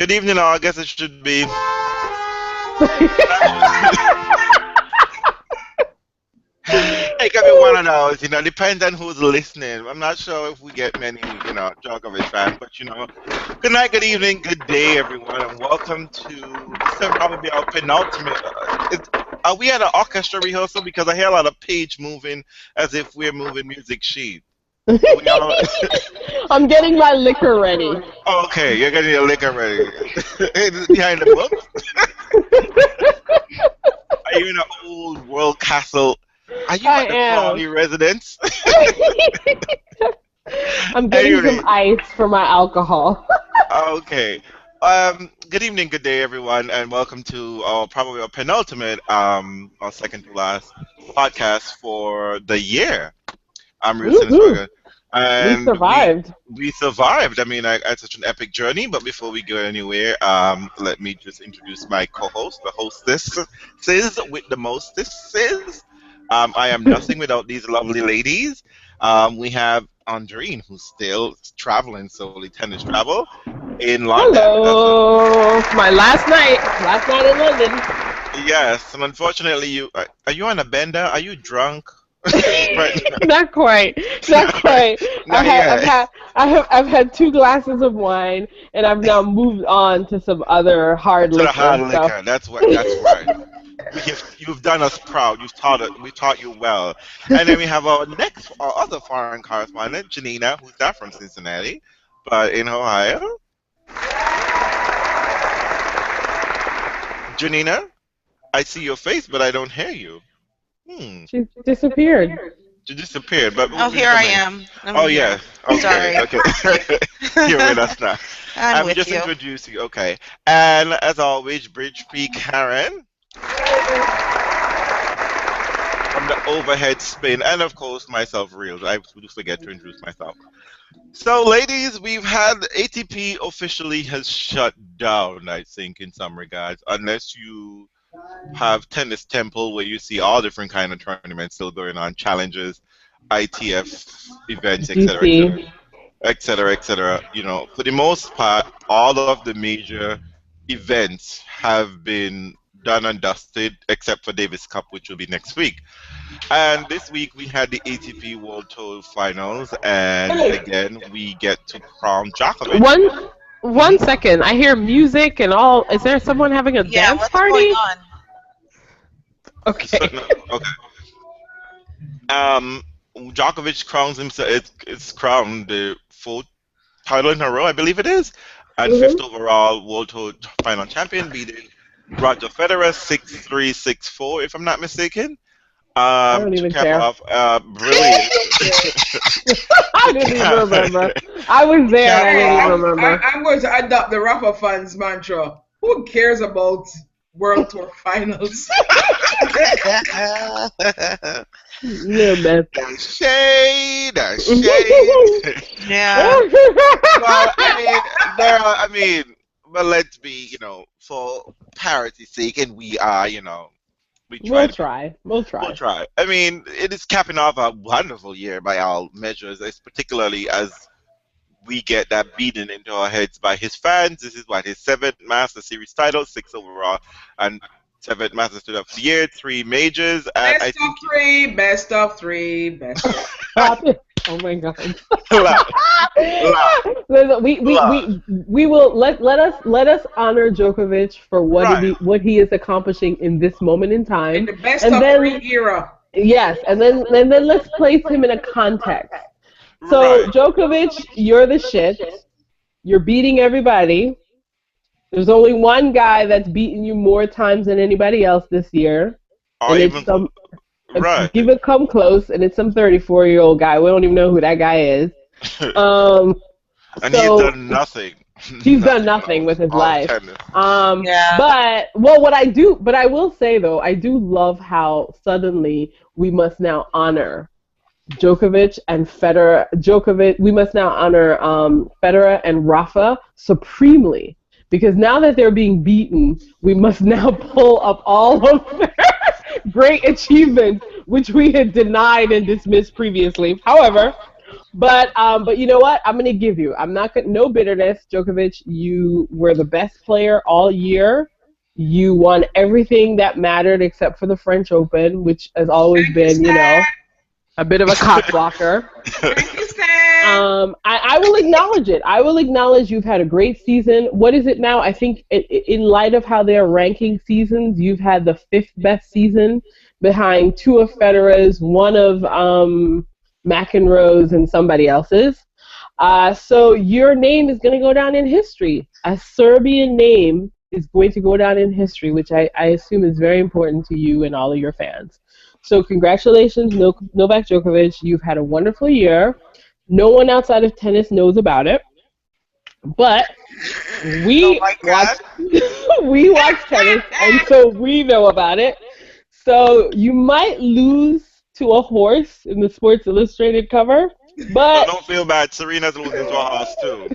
Good evening, all. I guess it should be. It can be one of those, depends on who's listening. I'm not sure if we get many, Djokovic fans, but, good night, good evening, good day, everyone, and welcome to, this will probably be our penultimate, are we at an orchestra rehearsal? Because I hear a lot of page moving as if we're moving music sheet. I'm getting my liquor ready. Oh, okay, you're getting your liquor ready. Behind the book? Are you in an old world castle? Are you at the Crawley residence? I'm getting some ice for my alcohol. Okay. Good evening, good day, everyone, and welcome to probably our penultimate, our second to last podcast for the year. I'm RealzTenisFanz. And we survived. We survived. I mean, it's such an epic journey. But before we go anywhere, let me just introduce my co-host, the hostess, with the mostesses. I am nothing without these lovely ladies. We have Andreen, who's still traveling, solely tennis travel, in London. Hello. My last night in London. Yes, and unfortunately, are you on a bender? Are you drunk? Not quite. I've had 2 glasses of wine, and I've now moved on to some other hard liquor. That's right. You've done us proud. We taught you well. And then we have our other foreign correspondent, Janina, who's not from Cincinnati, but in Ohio. Janina, I see your face, but I don't hear you. She disappeared. She disappeared, but here I am. Yeah. Okay. Sorry. Okay. You're with us now. I'm with just you. Introducing you. Okay. And as always, Bridge P. Karen. From the overhead spin, and of course myself, Reels. I do forget to introduce myself. So, ladies, we've had ATP officially has shut down, I think, in some regards, unless you have Tennis Temple, where you see all different kind of tournaments still going on, challenges, ITF events, etc. For the most part, all of the major events have been done and dusted, except for Davis Cup, which will be next week. And this week we had the ATP World Tour Finals, and again we get to crown Djokovic. One second, I hear music and all. Is there someone having a dance party? Going on? Okay. Djokovic crowns himself. It's crowned the 4th title in a row, I believe it is, and 5th overall World Tour Final champion, beating Roger Federer 6-3, 6-4, if I'm not mistaken. I don't even care. Brilliant. I didn't even remember. I was there. I didn't even remember. I'm going to adopt the Rafa fans mantra. Who cares about World Tour Finals? That's shade. Yeah. Well, but let's be, for parity's sake, and we are, We'll try. I mean, it is capping off a wonderful year by all measures, particularly as we get that beaten into our heads by his fans. This is his 7th Master Series title, 6 overall, and 7th Masters of the year, 3 majors. And best of three. Oh my God! We will let us honor Djokovic for what he is accomplishing in this moment in time. In the best of 3 era. Yes, and then let's place him in a context. So Djokovic, you're the shit. You're beating everybody. There's only one guy that's beaten you more times than anybody else this year. Give it come close, and it's some 34-year-old guy. We don't even know who that guy is. And he's done nothing. He's done nothing with his life. Yeah. But I will say though, I do love how suddenly we must now honor Djokovic and Federer. We must now honor Federer and Rafa supremely, because now that they're being beaten, we must now pull up all of their great achievements, which we had denied and dismissed previously. However, But you know what? I'm gonna give you. I'm not gonna. No bitterness, Djokovic. You were the best player all year. You won everything that mattered except for the French Open, which has always Thank you, been, Stan. a bit of a cock blocker. Thank you, Stan. I will acknowledge it. I will acknowledge you've had a great season. What is it now? I think in light of how they're ranking seasons, you've had the 5th best season behind 2 of Federer's, 1 of McEnroe's, and somebody else's. So your name is going to go down in history. A Serbian name is going to go down in history, which I assume is very important to you and all of your fans. So congratulations, Novak Djokovic. You've had a wonderful year. No one outside of tennis knows about it, but we we watch tennis, and so we know about it. So you might lose to a horse in the Sports Illustrated cover, but don't feel bad. Serena's losing to a horse too.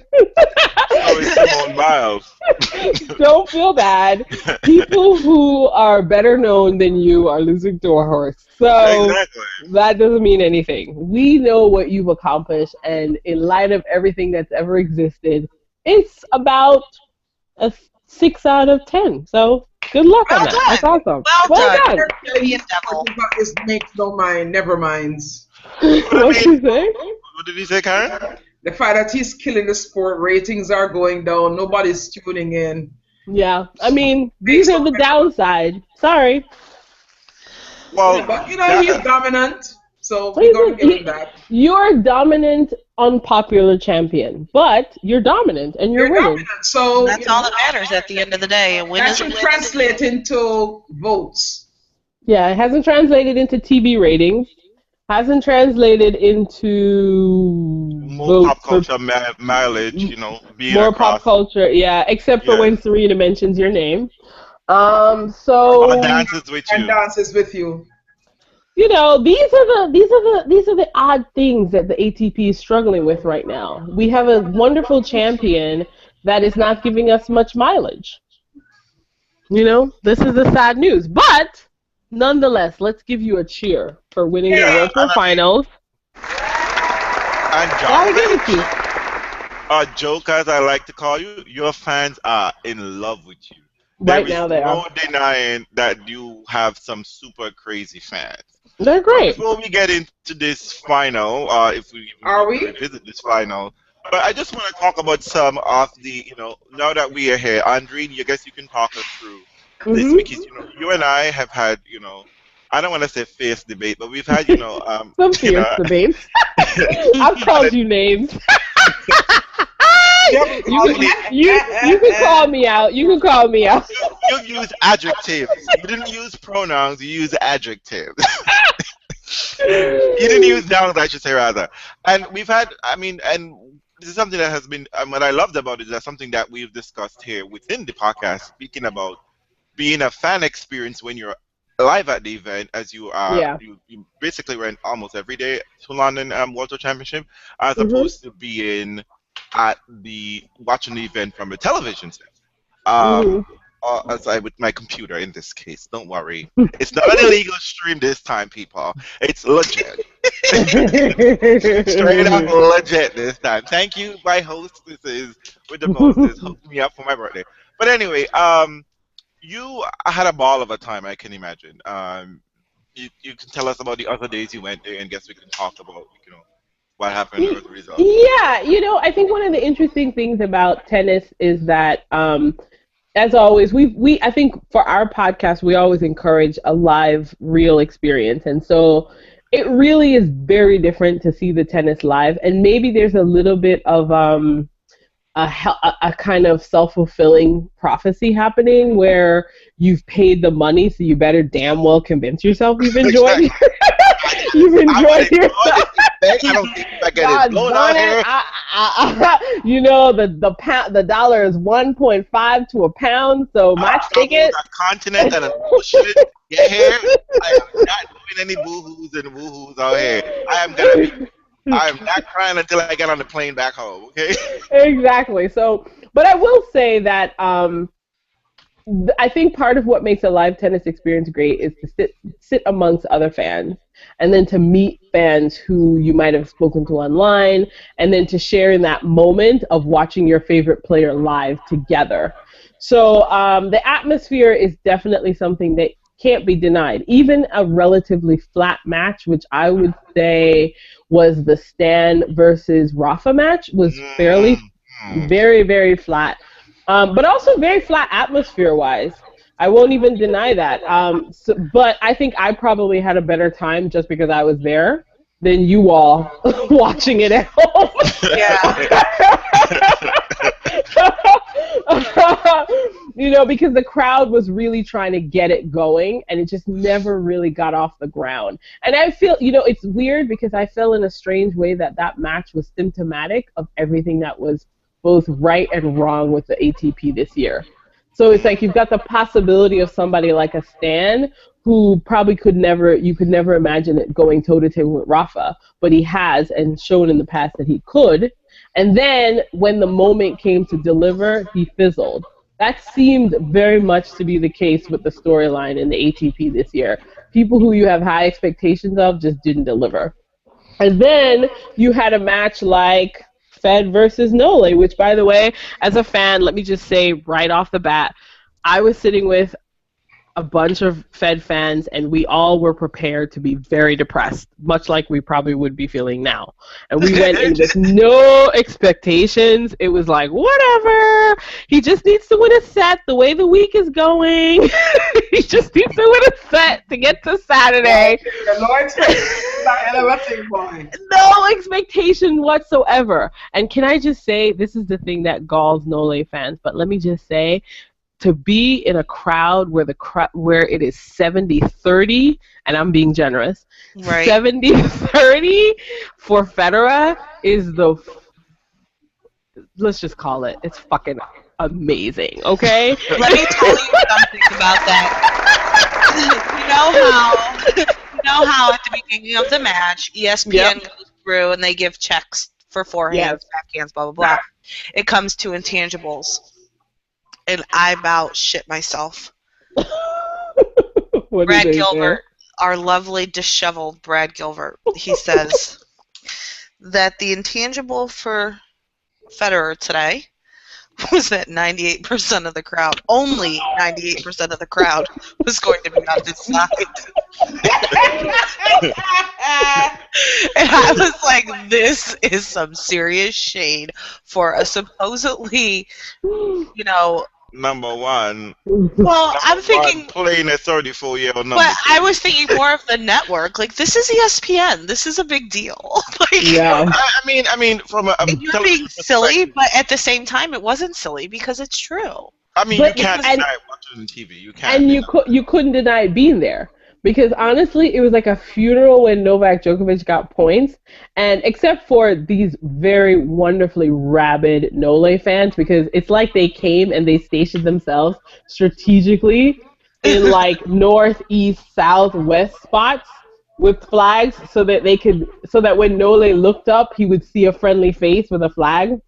So is Simone Biles. Don't feel bad. People who are better known than you are losing to a horse. So Exactly. that doesn't mean anything. We know what you've accomplished, and in light of everything that's ever existed, it's about a 6 out of 10. So good luck on that. Done. That's awesome. Well done. done. Serbian devil. Is makes no mind, never minds. What you say? What did he say, Karen? The fact that he's killing the sport, ratings are going down, nobody's tuning in. Yeah, I mean, these are the downside. Sorry. Well, But he's dominant, so we're going to give him that. You're a dominant, unpopular champion, but you're dominant and you're winning. Dominant, so That's all that matters at the end of the day. A win that is a should win. translate into votes. Yeah, it hasn't translated into TV ratings. Hasn't translated into more pop votes for culture mileage, being more across. pop culture. Yeah, except for Yeah. when Serena mentions your name. Or So dances with And you. dances with you. these are the odd things that the ATP is struggling with right now. We have a wonderful champion that is not giving us much mileage. This is the sad news. But nonetheless, let's give you a cheer for winning the World Tour Finals. And Gotta give it to you. Joker, as I like to call you, your fans are in love with you. Right now they no are. denying that you have some super crazy fans. They're great. Before we get into this final, if we visit this final, but I just want to talk about some of the, now that we are here, Andreen, I guess you can talk us through this because you and I have had, I don't want to say fierce debate, but we've had, Some fierce debates. I've called you names. You can call me out. You can call me out. You've used adjectives. You didn't use pronouns. You used adjectives. You didn't use nouns, I should say, rather. And we've had, and this is something that has been, what I loved about it is that something that we've discussed here within the podcast, speaking about being a fan experience when you're live at the event, as you are. Yeah. You basically went almost every day to London World Tour Championship, as opposed to being at watching the event from a television set. With my computer in this case. Don't worry. It's not an illegal stream this time, people. It's legit. Straight up legit this time. Thank you, my hostesses with the Moses hooked me up for my birthday. But anyway, you had a ball of a time, I can imagine. You can tell us about the other days you went there, and guess we can talk about, what happened as a result. Yeah, I think one of the interesting things about tennis is that, as always, I think for our podcast, we always encourage a live, real experience. And so it really is very different to see the tennis live. And maybe there's a little bit of a kind of self-fulfilling prophecy happening where you've paid the money, so you better damn well convince yourself you've enjoyed you've enjoyed yourself. I don't think I get it blown out here. The dollar is 1.5 to a pound, so my ticket. A continent and a bullshit. Get here. I am not doing any boo-hoos and woo-hoos out here. I am not crying until I get on the plane back home. Okay. Exactly. So, but I will say that I think part of what makes a live tennis experience great is to sit amongst other fans, and then to meet fans who you might have spoken to online, and then to share in that moment of watching your favorite player live together. So the atmosphere is definitely something that can't be denied. Even a relatively flat match, which I would say was the Stan versus Rafa match, was fairly very, very flat. But also very flat atmosphere-wise. I won't even deny that. But I think I probably had a better time just because I was there than you all watching it at home. Because the crowd was really trying to get it going, and it just never really got off the ground. And I feel, it's weird because I feel in a strange way that match was symptomatic of everything that was both right and wrong with the ATP this year. So it's like you've got the possibility of somebody like a Stan who probably you could never imagine it going toe-to-toe with Rafa, but he has and shown in the past that he could. And then when the moment came to deliver, he fizzled. That seemed very much to be the case with the storyline in the ATP this year. People who you have high expectations of just didn't deliver. And then you had a match like Fed versus Nole, which, by the way, as a fan, let me just say right off the bat, I was sitting with a bunch of Fed fans, and we all were prepared to be very depressed, much like we probably would be feeling now. And we went in with no expectations. It was like, whatever. He just needs to win a set the way the week is going. He just needs to win a set to get to Saturday. No expectation whatsoever. And can I just say, this is the thing that galls Nole fans, but let me just say, to be in a crowd where it is 70-30, and I'm being generous, right. 70-30 for Federer is let's just call it, it's fucking amazing, okay? Let me tell you something about that. You know how at the beginning of the match, ESPN goes through and they give checks for forehands, backhands, blah, blah, blah. It comes to intangibles. And I about shit myself. Brad Gilbert, our lovely disheveled Brad Gilbert, he says that the intangible for Federer today was that 98% of the crowd, only 98% of the crowd, was going to be on his side. And I was like, this is some serious shade for a supposedly, number one. Well, I'm thinking playing a 34-year-old number. But I was thinking more of the network. Like, this is ESPN. This is a big deal. I mean, from a you're being silly, but at the same time, it wasn't silly because it's true. I mean, you can't deny watching on TV. You can't. And you couldn't deny it being there. Because honestly, it was like a funeral when Novak Djokovic got points. And except for these very wonderfully rabid Nole fans, because it's like they came and they stationed themselves strategically in like north, east, south, west spots with flags so that when Nole looked up, he would see a friendly face with a flag.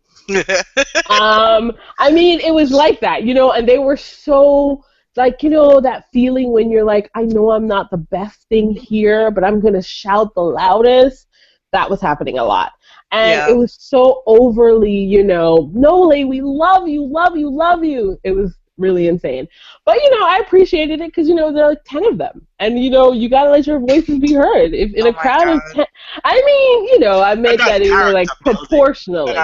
I mean, it was like that, and they were so... like, that feeling when you're like, I know I'm not the best thing here, but I'm going to shout the loudest. That was happening a lot. And it was so overly, Nole, we love you, love you, love you. It was really insane. But, I appreciated it because, there are like 10 of them. And, you got to let your voices be heard. If in a crowd of 10, I mean, I meant that like proportionally.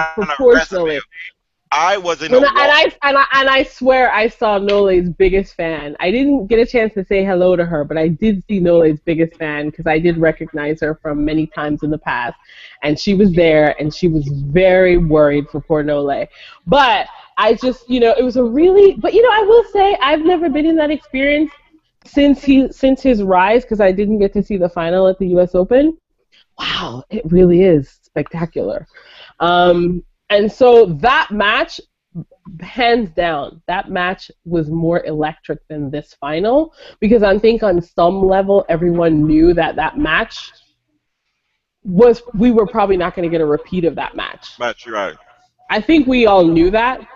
I wasn't. And I swear I saw Nole's biggest fan. I didn't get a chance to say hello to her, but I did see Nole's biggest fan because I did recognize her from many times in the past, and she was there, and she was very worried for poor Nole. But I just, it was a really. But I will say I've never been in that experience since his rise because I didn't get to see the final at the U.S. Open. Wow, it really is spectacular. And so that match, hands down, that match was more electric than this final because I think on some level everyone knew that match we were probably not going to get a repeat of that match. Right. I think we all knew that.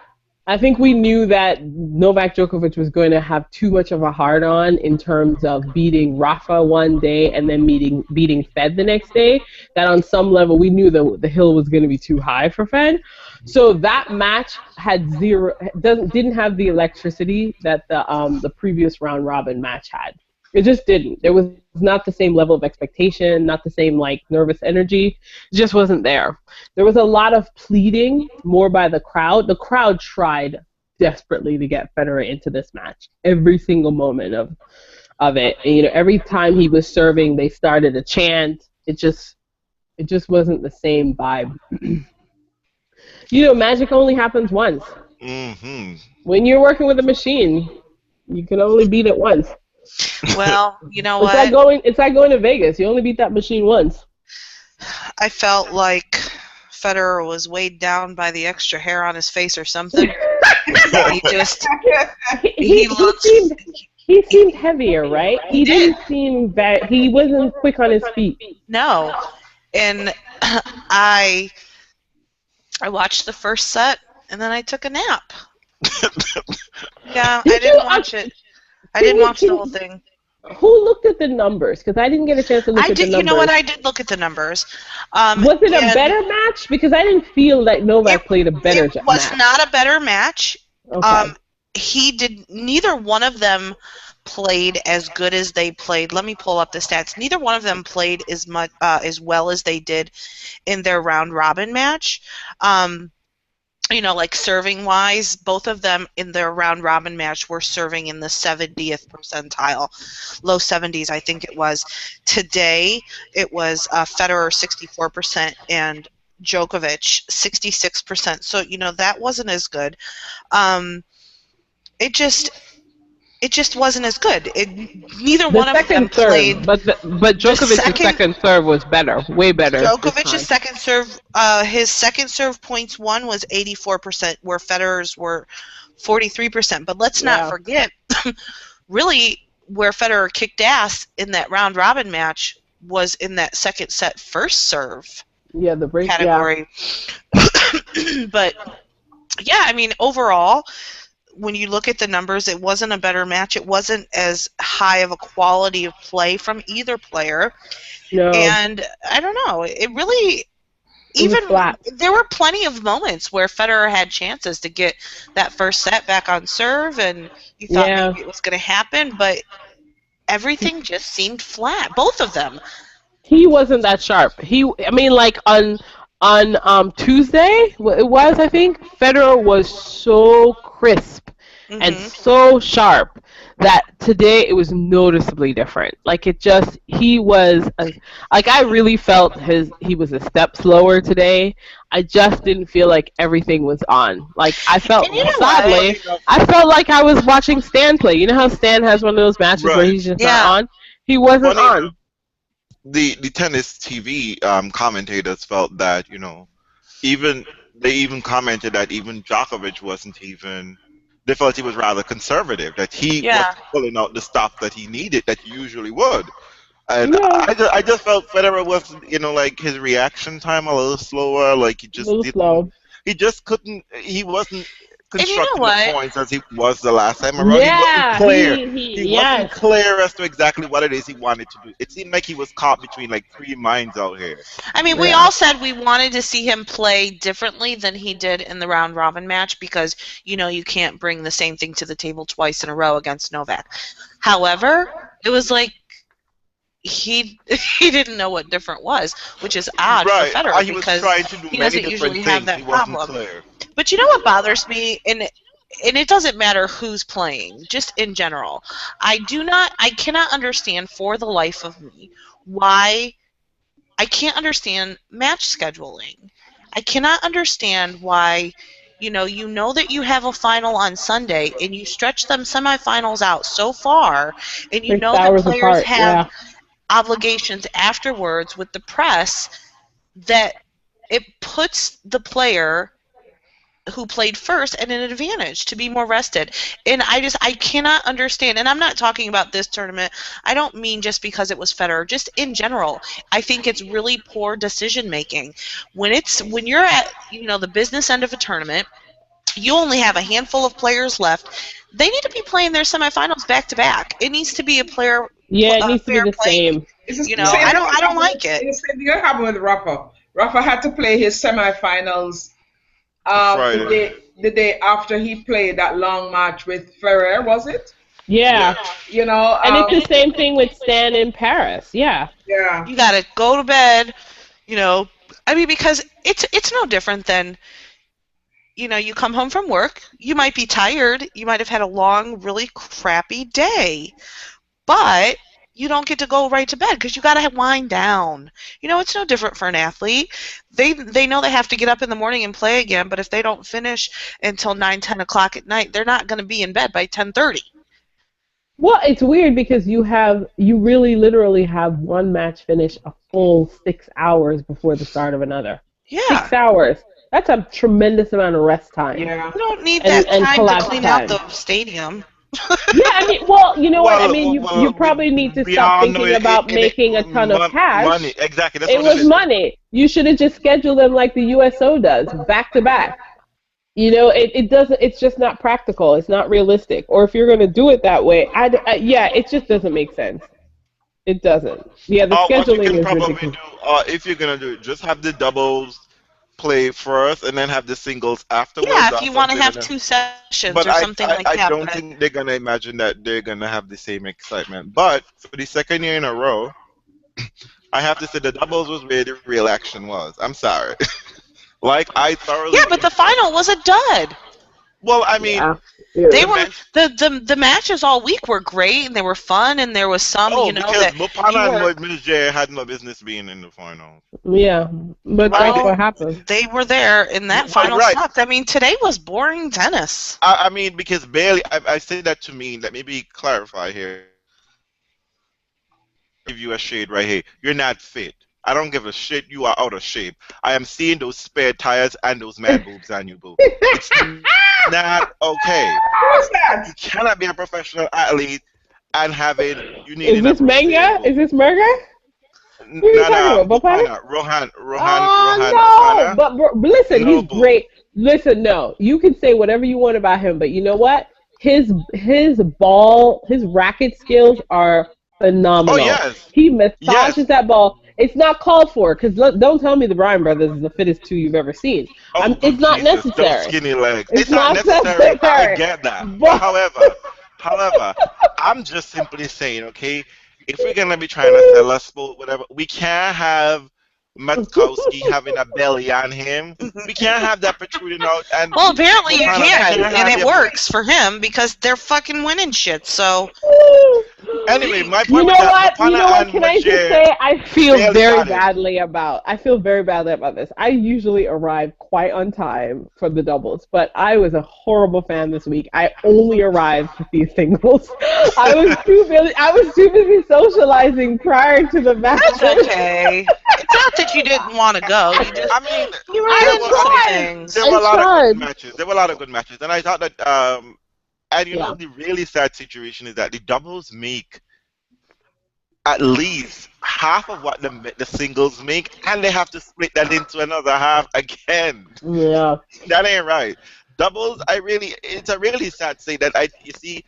I think we knew that Novak Djokovic was going to have too much of a hard on in terms of beating Rafa one day and then beating Fed the next day. That on some level we knew the hill was going to be too high for Fed. So that match had didn't have the electricity that the previous round robin match had. It just didn't. There was not the same level of expectation, not the same like nervous energy. It just wasn't there. There was a lot of pleading more by the crowd. The crowd tried desperately to get Federer into this match. Every single moment of it. And, you know, every time he was serving, they started a chant. It just wasn't the same vibe. You know, magic only happens once. Mm-hmm. When you're working with a machine, you can only beat it once. Well, you know It's like going to Vegas. You only beat that machine once. I felt like Federer was weighed down by the extra hair on his face or something. He just he seemed heavier, right? He didn't seem bad. He wasn't quick on his feet. No, and I watched the first set and then I took a nap. Yeah, I didn't watch it. I didn't watch the whole thing. Who looked at the numbers? Because I didn't get a chance to look at the numbers. You know what? I did look at the numbers. Was it a better match? Because I didn't feel that Novak played a better match. It was not a better match. Okay. Neither one of them played as good as they played. Let me pull up the stats. Neither one of them played as well as they did in their round robin match. You know, like serving wise, both of them in their round robin match were serving in the 70th percentile, low 70s, I think it was. Today, it was Federer 64% and Djokovic 66%. So, you know, that wasn't as good. It just wasn't as good. Neither one of them played. But Djokovic's second serve was better, way better. Djokovic's second serve, his second serve points won was 84%, where Federer's were 43%. But let's not forget, really, where Federer kicked ass in that round robin match was in that second set first serve. Yeah, the break category. Yeah. But yeah, I mean, overall, when you look at the numbers, it wasn't a better match. It wasn't as high of a quality of play from either player. No. And I don't know. It really, there were plenty of moments where Federer had chances to get that first set back on serve, and you thought maybe it was going to happen, but everything just seemed flat. Both of them. He wasn't that sharp. On Tuesday, it was, I think, Federer was so crisp and so sharp that today it was noticeably different. Like, he was, like, I really felt he was a step slower today. I just didn't feel like everything was on. Like, I felt, sadly, I felt like I was watching Stan play. You know how Stan has one of those matches where he's just not on? He wasn't on. The tennis TV commentators felt that, you know, they even commented that even Djokovic wasn't even. They felt he was rather conservative, that he wasn't pulling out the stuff that he needed, that he usually would. And I just felt Federer was, you know, like his reaction time a little slower, like he just couldn't. He wasn't constructing the points as he was the last time around. Yeah, he wasn't clear. He wasn't clear as to exactly what it is he wanted to do. It seemed like he was caught between like three minds out here. I mean, we all said we wanted to see him play differently than he did in the round robin match because, you know, you can't bring the same thing to the table twice in a row against Novak. However, it was like he didn't know what different was, which is odd for Federer because he doesn't usually have that problem. But you know what bothers me, and it doesn't matter who's playing, just in general. I cannot understand for the life of me why I can't understand match scheduling. I cannot understand why, you know that you have a final on Sunday and you stretch them semifinals out so far, and you know that players have obligations afterwards with the press, that it puts the player who played first at an advantage to be more rested. And I cannot understand, and I'm not talking about this tournament, I don't mean just because it was Federer, just in general. I think it's really poor decision making. When you're at, you know, the business end of a tournament, you only have a handful of players left. They need to be playing their semifinals back to back. It needs to be a Yeah, it needs to be fair the play. same. It's the You know, Yeah. same I thing don't happened like it. it's the same thing that happened with Rafa. Rafa had to play his semifinals Friday. the day after he played that long match with Ferrer, was it? Yeah. Yeah. You know, And it's the same thing with Stan in Paris. Yeah. yeah. You gotta go to bed. You know, I mean, because it's no different than, you know, you come home from work. You might be tired. You might have had a long, really crappy day, but you don't get to go right to bed because you got to wind down. You know, it's no different for an athlete. They know they have to get up in the morning and play again, but if they don't finish until 9, 10 o'clock at night, they're not going to be in bed by 10:30. Well, it's weird because you really literally have one match finish a full 6 hours before the start of another. Yeah. 6 hours. That's a tremendous amount of rest time. Yeah. You don't need And- that and time to collapse clean time. out the stadium. Yeah, I mean, well, you know what? I Well, mean, well, you well, probably need to we stop all know thinking about making a ton of cash. Money, exactly. That's It what it was is. money. You should have just scheduled them like the USO does, back to back. You know, it doesn't. It's just not practical. It's not realistic. Or if you're going to do it that way, yeah, it just doesn't make sense. It doesn't. Yeah, the What you scheduling can is probably ridiculous. do, if you're gonna do it, just have the doubles play first, and then have the singles afterwards. Yeah, or if you want to something, have and then- 2 sessions But or something like I that. don't But think they're gonna imagine that they're gonna have the same excitement. But for the second year in a row, I have to say the doubles was where the real action was. I'm sorry. Like I thoroughly. yeah, but the final was a dud. Well, I mean, Yeah. They the were match. the matches all week were great and they were fun and there was some, Oh, you know, because that Mopana you were, and J had no business being in the final. Yeah, but that's well, what happened. they were there and that Well, final right. sucked. I mean, today was boring tennis. I mean, because barely, I say that to mean, let me be clarify here. Give you a shade right here. You're not fit. I don't give a shit. You are out of shape. I am seeing those spare tires and those man boobs on you, boo. It's not okay. What's that? You cannot be a professional athlete and having you need. Is this manga? Is this manga? Who are you talking about, Bopana? Rohan, Oh no! But listen, No, he's great. Listen, no, you can say whatever you want about him, but you know what? His racket skills are phenomenal. Oh yes. He massages that ball. It's not called for, because don't tell me the Bryan brothers is the fittest two you've ever seen. Oh, it's not Jesus, necessary. those skinny legs. It's It's not not necessary. I necessary. get that. But- However, I'm just simply saying, okay, if we're gonna be trying to sell a sport, whatever, we can't have Matkowski having a belly on him. We can't have that protruding out. And Well, apparently you Mopana can, can't and have it works for him because they're fucking winning shit. So Anyway, my point You know was what? that You know Mopana what? and Can I just Majer say I feel barely very got it. badly about this. I usually arrive quite on time for the doubles, but I was a horrible fan this week. I only arrived to see singles. I was too busy socializing prior to the match. that's okay. It's not that you didn't want to go. You just I mean, you were I doing some tried. things. there were a I lot of tried. good matches. There were a lot of good matches, and I thought that and you Yeah. know the really sad situation is that the doubles make at least half of what the singles make, and they have to split that into another half again. Yeah. That ain't right. Doubles, it's a really sad thing that you see.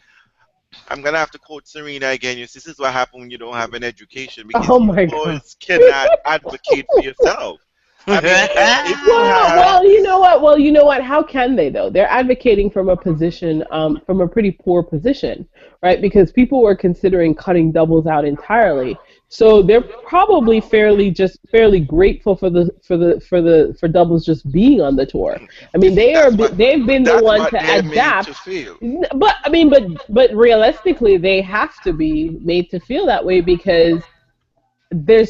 I'm gonna have to quote Serena again. This is what happens when you don't have an education because Oh my you God. boys cannot advocate for yourself. I mean, if you have, Well, you know what? How can they though? They're advocating from a position, from a pretty poor position, right? Because people were considering cutting doubles out entirely. So they're probably fairly grateful for doubles just being on the tour. I mean, they've been the that's one what to they're made adapt. to feel. But I mean, but realistically, they have to be made to feel that way because they're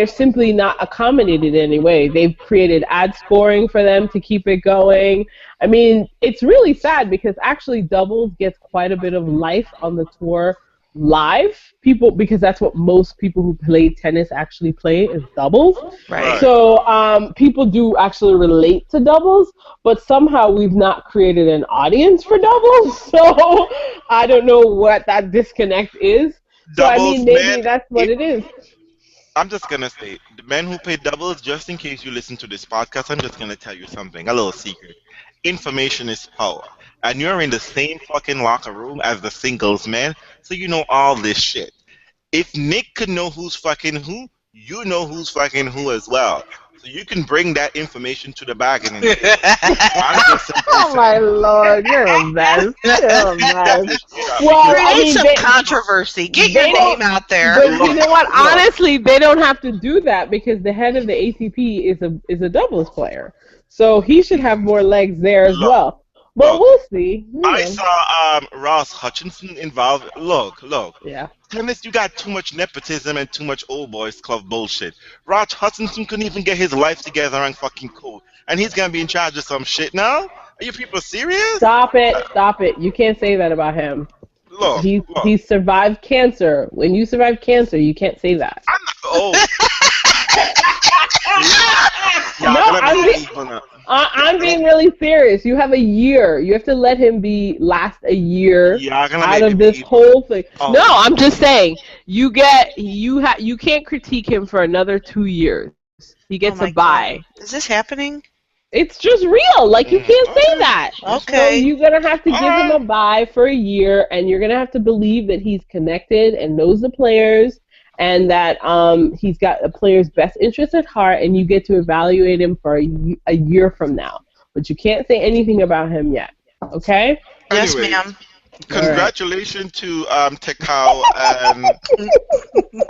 simply not accommodated in any way. They've created ad scoring for them to keep it going. I mean, it's really sad because actually doubles gets quite a bit of life on the tour live, because that's what most people who play tennis actually play is doubles. Right. So people do actually relate to doubles, but somehow we've not created an audience for doubles. So I don't know what that disconnect is. So I Doubles, mean, maybe man, that's what it is. I'm just gonna say, the men who play doubles, just in case you listen to this podcast, I'm just gonna tell you something, a little secret. Information is power. And you're in the same fucking locker room as the singles man, so you know all this shit. If Nick could know who's fucking who, you know who's fucking who as well. So you can bring that information to the bargaining table. I'm just simply Oh my saying. lord, you're a mess. You're a That's mess. it straight up. Well, Because I Create mean, some controversy. Get your they name don't. out there. But you know what? look, Honestly, they don't have to do that because the head of the ATP is a doubles player, so he should have more legs there as look, well. But look. we'll see. You I know. saw Ross Hutchinson involved. Look. Yeah. Tennis, you got too much nepotism and too much old boys club bullshit. Ross Hutchinson couldn't even get his life together and fucking cool. And he's gonna be in charge of some shit now? Are you people serious? Stop it! Stop it! You can't say that about him. Look. He's survived cancer. When you survive cancer, you can't say that. I'm not, oh. Y'all No, gonna I'm make being, me gonna- I'm being really serious. You have a year. You have to let him last a year Y'all gonna out make of me this be- whole thing. Oh. No, I'm just saying you can't critique him for another 2 years. He gets Oh my a bye. God. Is this happening? It's just real. Like, you can't say that. So Okay. you're gonna have to give him a Alright. bye for a year, and you're gonna have to believe that he's connected and knows the players, and that he's got the player's best interest at heart, and you get to evaluate him for a year from now. But you can't say anything about him yet. Okay? Yes, Anyways, ma'am. Congratulations to Tekau and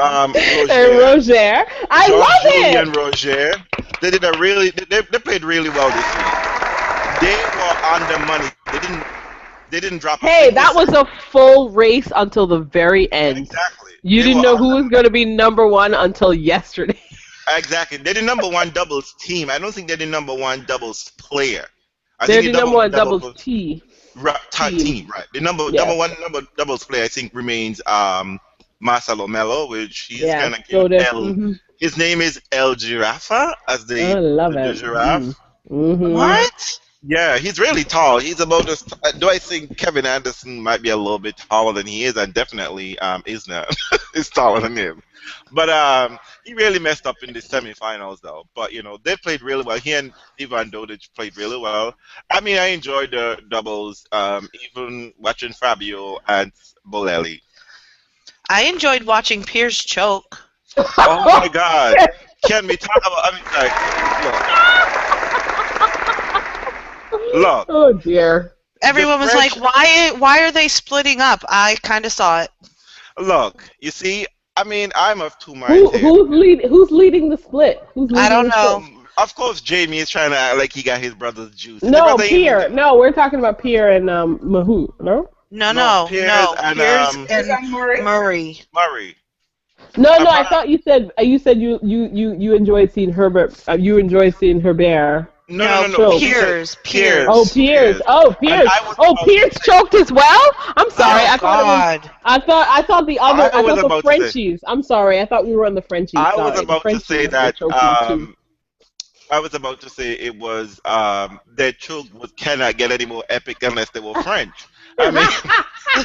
And Roger. Roger, I love Julie it. and Roger. They did a really they played really well this week. They were on the money. They didn't drop a Hey, single that was a full race until the very end. exactly. You They didn't were know on who was going to be number one until yesterday. exactly. They're the number one doubles team. I don't think they're the number one doubles player. I They're think the number one double doubles T. team. team. Right. The number Yes. one number doubles player I think remains Marcelo Mello, which he's Yeah, kind of so L. His name is El Giraffa as I love the it. giraffe. Mm-hmm. What? Yeah, he's really tall. He's about as. Do I think Kevin Anderson might be a little bit taller than he is, and definitely Isner is taller than him. But he really messed up in the semifinals, though. But they played really well. He and Ivan Dodic played really well. I mean, I enjoyed the doubles, even watching Fabio and Bolelli. I enjoyed watching Piers choke. Oh my God! Can we talk about? I mean, like, look. Oh dear. Everyone was French- like, why are they splitting up? I kind of saw it. Look, you see, I mean, I'm of two minds here. Who's leading the split? Who's leading I don't the know. split? Of course, Jamie is trying to act like he got his brother's juice. His No, brother ain't Pierre. even- No, we're talking about Pierre and Mahut. No. No. Piers and, Piers Is that and Murray? Murray. Murray. No, I'm I not- thought you said you enjoyed seeing Herbert. You enjoyed seeing Herbert. No. Choke. Piers. Oh, Piers. Oh, Piers. And I was Oh, about Piers to say- choked as well. I'm sorry. Oh, I thought it was. God. I thought the other. I I was thought the about to say- Frenchies. I'm sorry. I thought we were on the Frenchies. I Sorry. was The about to Frenchies say were that. choking too. I was about to say it was their choke cannot get any more epic unless they were French. I mean,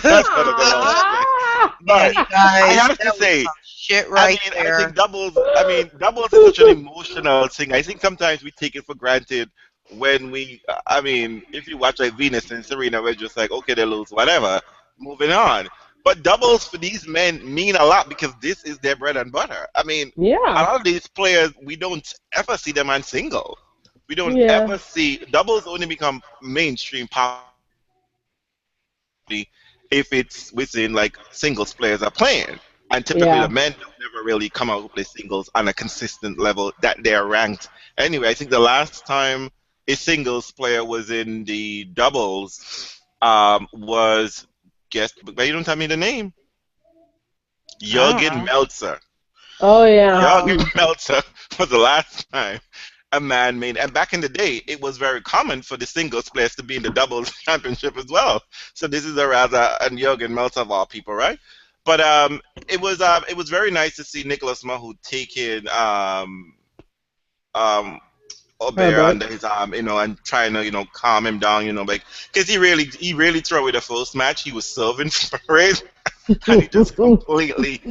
that's what it was. Man, But you guys, I have to that was say, some shit right I there. think doubles. I mean, doubles is such an emotional thing. I think sometimes we take it for granted when we. I mean, if you watch like Venus and Serena, we're just like, okay, they lose, whatever, moving on. But doubles for these men mean a lot because this is their bread and butter. I mean, a Yeah. lot of these players, we don't ever see them on single. We don't Yeah. ever see doubles only become mainstream if it's within like singles players are playing. And typically Yeah. the men don't never really come out with play singles on a consistent level that they're ranked. Anyway, I think the last time a singles player was in the doubles was but you don't tell me the name. Jürgen know. Meltzer. Oh yeah. Jürgen Meltzer was the last time a man made, and back in the day, it was very common for the singles players to be in the doubles championship as well. So this is a rather and Jürgen Meltzer of all people, right? But it was very nice to see Nicholas Mahut taking Aubert Herbert. under his arm, and trying to calm him down, like because he really threw away the first match. He was serving for it. and he just completely.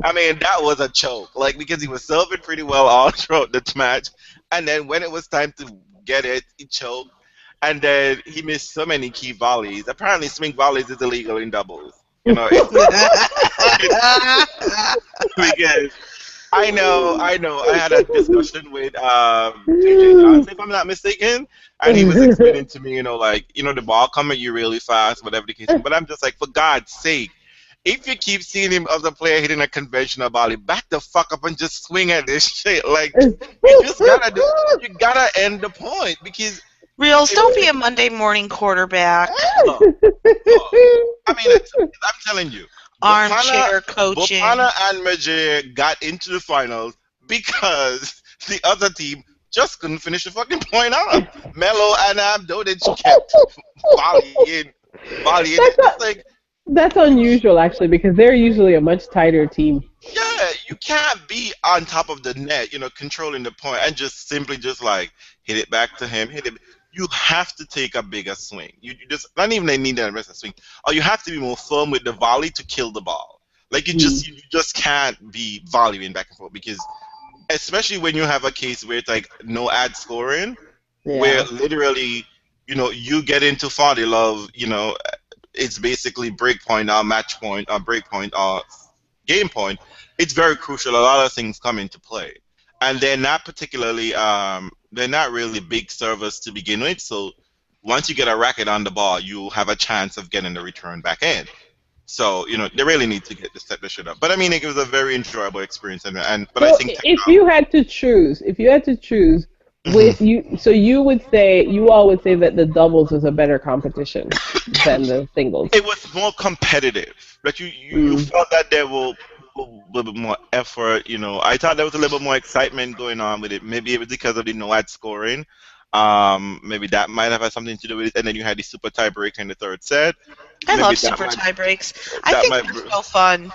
I mean, that was a choke. Like because he was serving pretty well all throughout the match, and then when it was time to get it, he choked, and then he missed so many key volleys. Apparently, swing volleys is illegal in doubles. You know, because I know. I had a discussion with JJ Johnson, if I'm not mistaken, and he was explaining to me, like, the ball coming at you really fast, whatever the case. But I'm just like, for God's sake, if you keep seeing him as a player hitting a conventional volley, back the fuck up and just swing at this shit. Like, you gotta end the point because. Reals, don't be a Monday morning quarterback. Look, I mean, I'm telling you. Armchair coaching. Bopana and Majir got into the finals because the other team just couldn't finish the fucking point out. Melo and Abdodic kept volleying. It's like, that's unusual, actually, because they're usually a much tighter team. yeah, you can't be on top of the net, controlling the point and just simply just like hit it back to him, hit it. You have to take a bigger swing. You just not even they need that rest of swing. Or you have to be more firm with the volley to kill the ball. Like you just can't be volleying back and forth because especially when you have a case where it's like no ad scoring, where literally, you get into volley love, it's basically break point or match point or break point or game point. It's very crucial. A lot of things come into play. And they're not particularly, they're not really big servers to begin with. So once you get a racket on the ball, you have a chance of getting the return back in. So they really need to set the shit up. But I mean, it was a very enjoyable experience. But I think if you had to choose, with you all would say that the doubles was a better competition than the singles. It was more competitive. Like you felt that there were a little bit more effort. I thought there was a little bit more excitement going on with it. Maybe it was because of the no ad scoring. Maybe that might have had something to do with it. And then you had the super tie break in the third set. I love super tie breaks. I think they're so fun.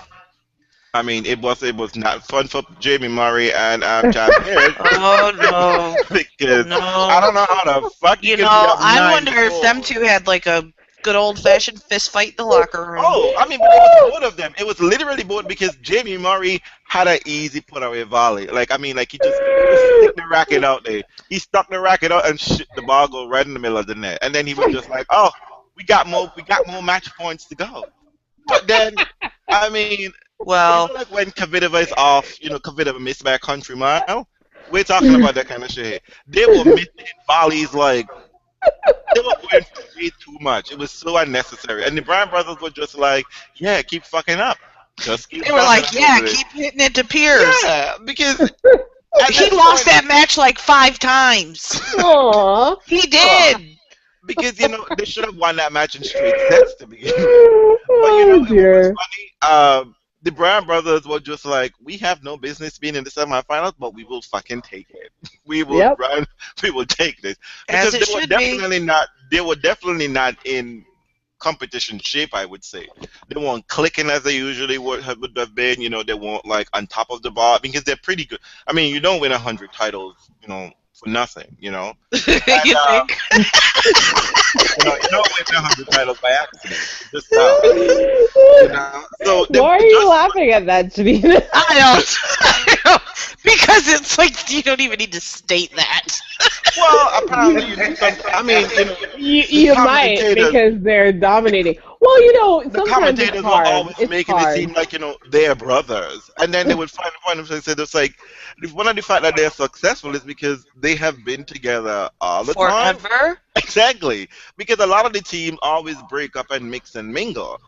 I mean, it was not fun for Jamie Murray and John Harris. Oh no! Because I don't know how the fuck I wonder if them two had like a good old-fashioned fist fight in the locker room. Oh, I mean, but it was both of them. It was literally both because Jamie Murray had an easy put-away volley. Like, I mean, like he just stick the racket out there. He stuck the racket out and the ball go right in the middle of the net. And then he was just like, "Oh, we got more match points to go." But then, I mean, well, like when Kvitova is off, Kvitova missed by a country mile. We're talking about that kind of shit. They were missing volleys like. They were going for way too much. It was so unnecessary. And the Bryan brothers were just like, yeah, keep fucking up. Just keep They were like, yeah, keep hitting it to Pierce. Yeah, because he lost that match like 5 times. Aww. He did. Because, they should have won that match in straight sets to begin with. But, it was funny. The Bryan brothers were just like, we have no business being in the semifinals, but we will fucking take it. We will run. We will take this because they were definitely not in competition shape. I would say they weren't clicking as they usually would have been. They weren't like on top of the ball because they're pretty good. I mean, you don't win 100 titles, for nothing. And, you think? you don't win 100 titles by accident. Just how. So why are you laughing at that, Janine? I don't. Because it's like you don't even need to state that. Well, apparently you do something. I mean, you might because they're dominating. Well, the commentators will always making it seem like they're brothers, and then they would find a point of saying it's like one of the fact that they're successful is because they have been together all the time. Forever. Exactly, because a lot of the teams always break up and mix and mingle.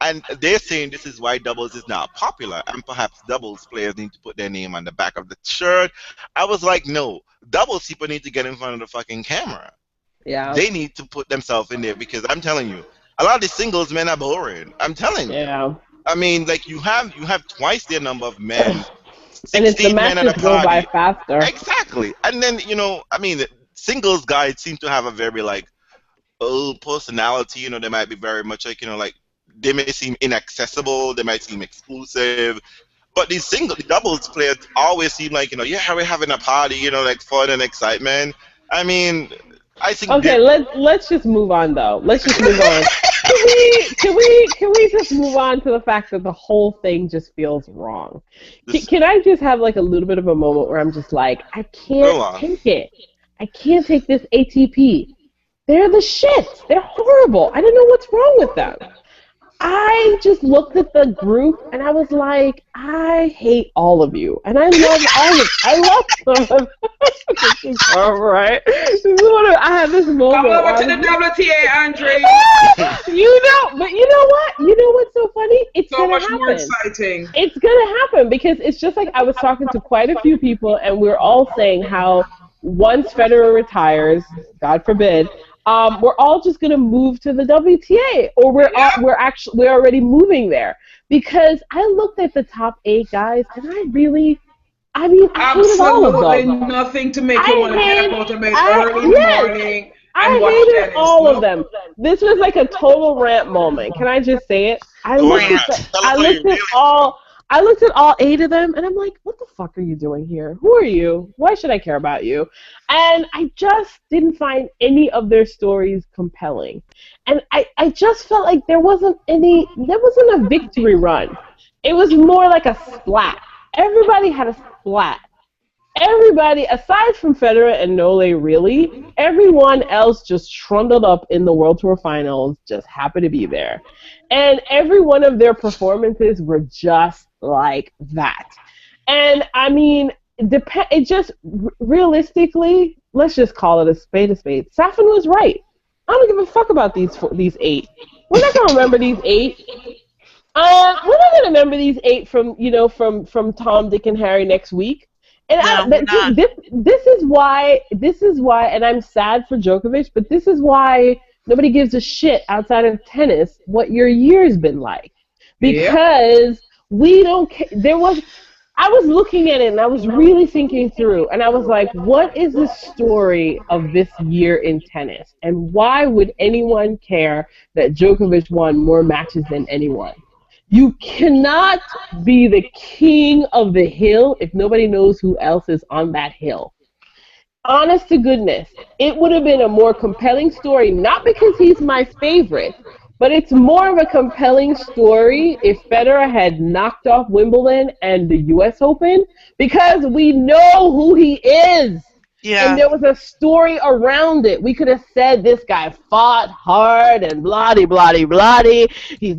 And they're saying this is why doubles is not popular, and perhaps doubles players need to put their name on the back of the shirt. I was like, no, doubles people need to get in front of the fucking camera. Yeah. They need to put themselves in there because I'm telling you, a lot of the singles men are boring. I'm telling you. Yeah. I mean, like you have twice their number of men. And it's the matches go by faster. Exactly. And then I mean, singles guys seem to have a very like old personality. They might be very much like like. They may seem inaccessible, they might seem exclusive, but these doubles players always seem like, yeah, we're having a party, like fun and excitement. I mean, I think... Okay, let's just move on, though. Let's just move on. can we just move on to the fact that the whole thing just feels wrong? This- Can I just have like a little bit of a moment where I'm just like, I Go can't on. take it. I can't take this ATP. They're the shit. They're horrible. I don't know what's wrong with them. I just looked at the group and I was like, I hate all of you, and I love all of. I love them. This is horrible, right? This is I had this moment. Come where over to I the was- WTA, Andre. but you know what? You know what's so funny? It's So gonna much happen. more exciting. It's gonna happen because it's just like I was talking to quite a few people, and we're all saying how once Federer retires, God forbid, we're all just gonna move to the WTA, or we're already moving there because I looked at the top 8 guys, and I hated all of Absolutely them. nothing to make you want to get up out of bed early in the morning I and watch hated tennis. all No. of them. This was like a total rant moment. Can I just say it? I Go looked ahead. at the- Tell us I how you looked at really all I looked at all 8 of them, and I'm like, what the fuck are you doing here? Who are you? Why should I care about you? And I just didn't find any of their stories compelling. And I just felt like there wasn't a victory run. It was more like a splat. Everybody had a splat. Everybody, aside from Federer and Nole, really, everyone else just trundled up in the World Tour Finals, just happened to be there. And every one of their performances were just like that. And, I mean, realistically, let's just call it a spade a spade. Safin was right. I don't give a fuck about these 8. We're not going to remember these 8. We're not going to remember these 8 from Tom, Dick, and Harry next week. And this is why, and I'm sad for Djokovic, but this is why nobody gives a shit outside of tennis what your year's been like, because we don't. I was looking at it and I was really thinking through, and I was like, what is the story of this year in tennis, and why would anyone care that Djokovic won more matches than anyone? You cannot be the king of the hill if nobody knows who else is on that hill. Honest to goodness, it would have been a more compelling story, not because he's my favorite, but it's more of a compelling story if Federer had knocked off Wimbledon and the US Open, because we know who he is. Yeah. And there was a story around it. We could have said this guy fought hard and bloody, bloody, bloody. He's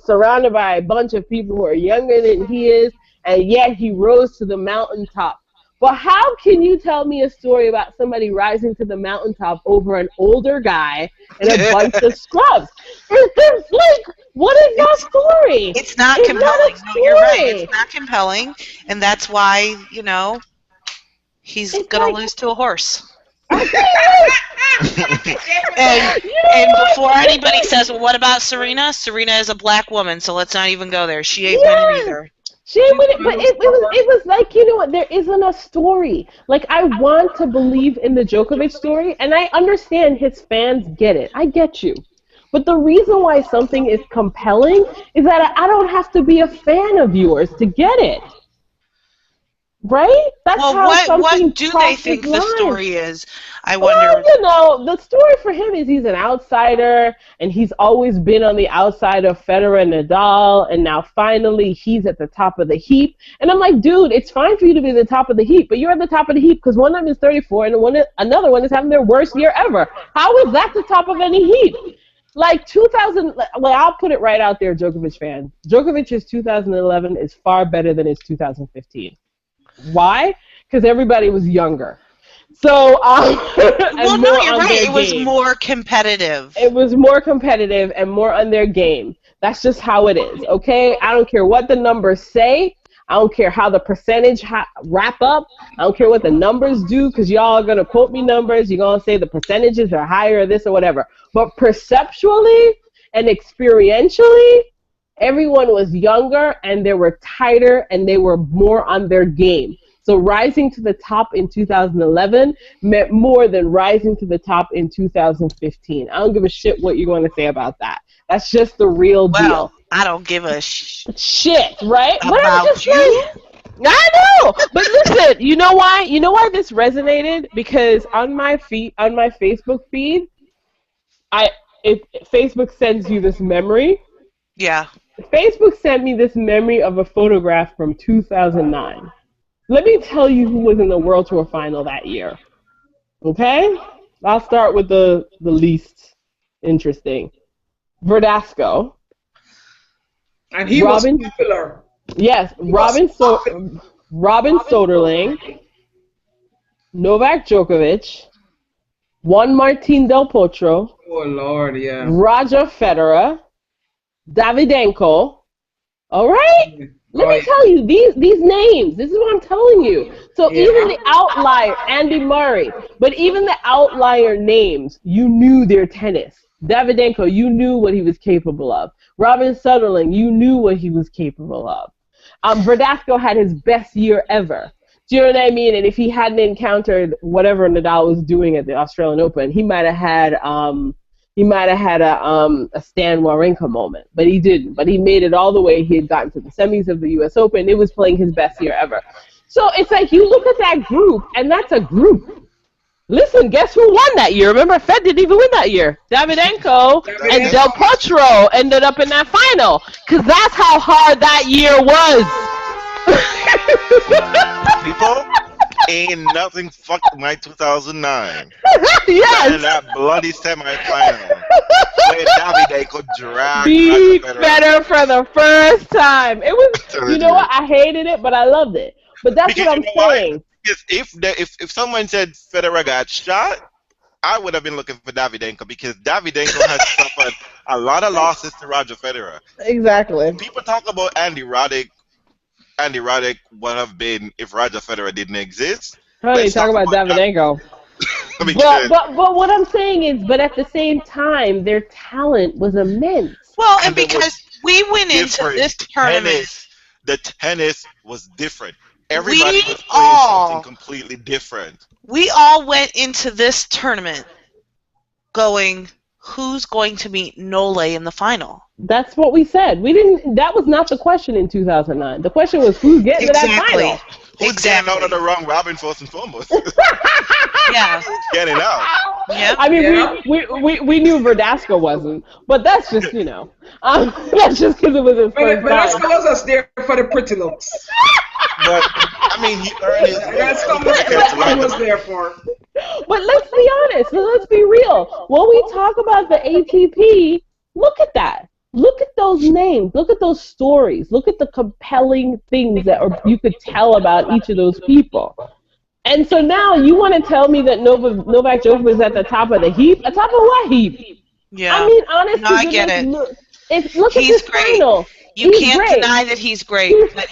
surrounded by a bunch of people who are younger than he is, and yet he rose to the mountaintop. But how can you tell me a story about somebody rising to the mountaintop over an older guy and a bunch of scrubs? It's like, what is that story? It's not compelling. No, you're right. It's not compelling, and that's why, he's going to lose to a horse. And before anybody says, well, what about Serena? Serena is a black woman, so let's not even go there. She ain't winning either. She ain't winning, but it was like, you know what, there isn't a story. Like, I want to believe in the Djokovic story, and I understand his fans get it. I get you. But the reason why something is compelling is that I don't have to be a fan of yours to get it. Right? That's how what do they think the story is? I wonder. Well, the story for him is he's an outsider, and he's always been on the outside of Federer and Nadal, and now finally he's at the top of the heap. And I'm like, dude, it's fine for you to be at the top of the heap, but you're at the top of the heap because one of them is 34 and another one is having their worst year ever. How is that the top of any heap? Like 2000, well, I'll put it right out there, Djokovic fan. Djokovic's 2011 is far better than his 2015. Why? Because everybody was younger. So, well, no, you're right. It was more competitive. It was more competitive and more on their game. That's just how it is, okay? I don't care what the numbers say. I don't care how the percentage wrap up. I don't care what the numbers do, because y'all are going to quote me numbers. You're going to say the percentages are higher or this or whatever. But perceptually and experientially, everyone was younger, and they were tighter, and they were more on their game. So rising to the top in 2011 meant more than rising to the top in 2015. I don't give a shit what you're going to say about that. That's just the real deal. I don't give a shit, right? About you. I know, but listen, you know why? You know why this resonated? Because on my Facebook feed, if Facebook sends you this memory, Yeah. Facebook sent me this memory of a photograph from 2009. Let me tell you who was in the World Tour final that year. Okay? I'll start with the least interesting. Verdasco. And he was popular. Yes, Robin Soderling, Novak Djokovic, Juan Martín del Potro, Oh Lord, yeah. Roger Federer, Davydenko. All right? Let me tell you, these names, this is what I'm telling you. So even the outlier, Andy Murray, but even the outlier names, you knew their tennis. Davydenko, you knew what he was capable of. Robin Soderling, you knew what he was capable of. Verdasco had his best year ever. Do you know what I mean? And if he hadn't encountered whatever Nadal was doing at the Australian Open, he might have had a Stan Wawrinka moment, but he didn't. But he made it all the way. He had gotten to the semis of the U.S. Open. It was playing his best year ever. So it's like you look at that group, and that's a group. Listen, guess who won that year? Remember, Fed didn't even win that year. Davydenko and Del Potro ended up in that final, because that's how hard that year was. People, ain't nothing fucking like 2009. Yes. And that bloody semifinal where Davydenko dragged Beat Federer. Federer for the first time. It was, you know what? I hated it, but I loved it. But that's Because what I'm saying. Because if someone said Federer got shot, I would have been looking for Davydenko, because Davydenko has suffered a lot of losses to Roger Federer. Exactly. People talk about Andy Roddick. Andy Roddick would have been if Roger Federer didn't exist. Honey, talk about Davydenko. But what I'm saying is, but at the same time, their talent was immense. Well, and because we went into this tournament, the tennis was different. Everybody was playing something completely different. We all went into this tournament going, who's going to meet Nole in the final? That's what we said. We didn't. That was not the question in 2009. The question was who's getting to that final. Who's getting out of the round robin first and foremost? Yeah, getting out. Yeah. I mean, we knew Verdasco wasn't, but that's just that's just because it was his first time. Verdasco was us there for the pretty looks. But I mean, he earned his. That's what he was there for. But let's be honest. Let's be real. When we talk about the ATP, look at that. Look at those names. Look at those stories. Look at the compelling things that you could tell about each of those people. And so now you want to tell me that Novak Djokovic is at the top of the heap? At top of what heap? Yeah. I mean, honestly, no, I get it. Look at this great. final. You can't deny that he's great, but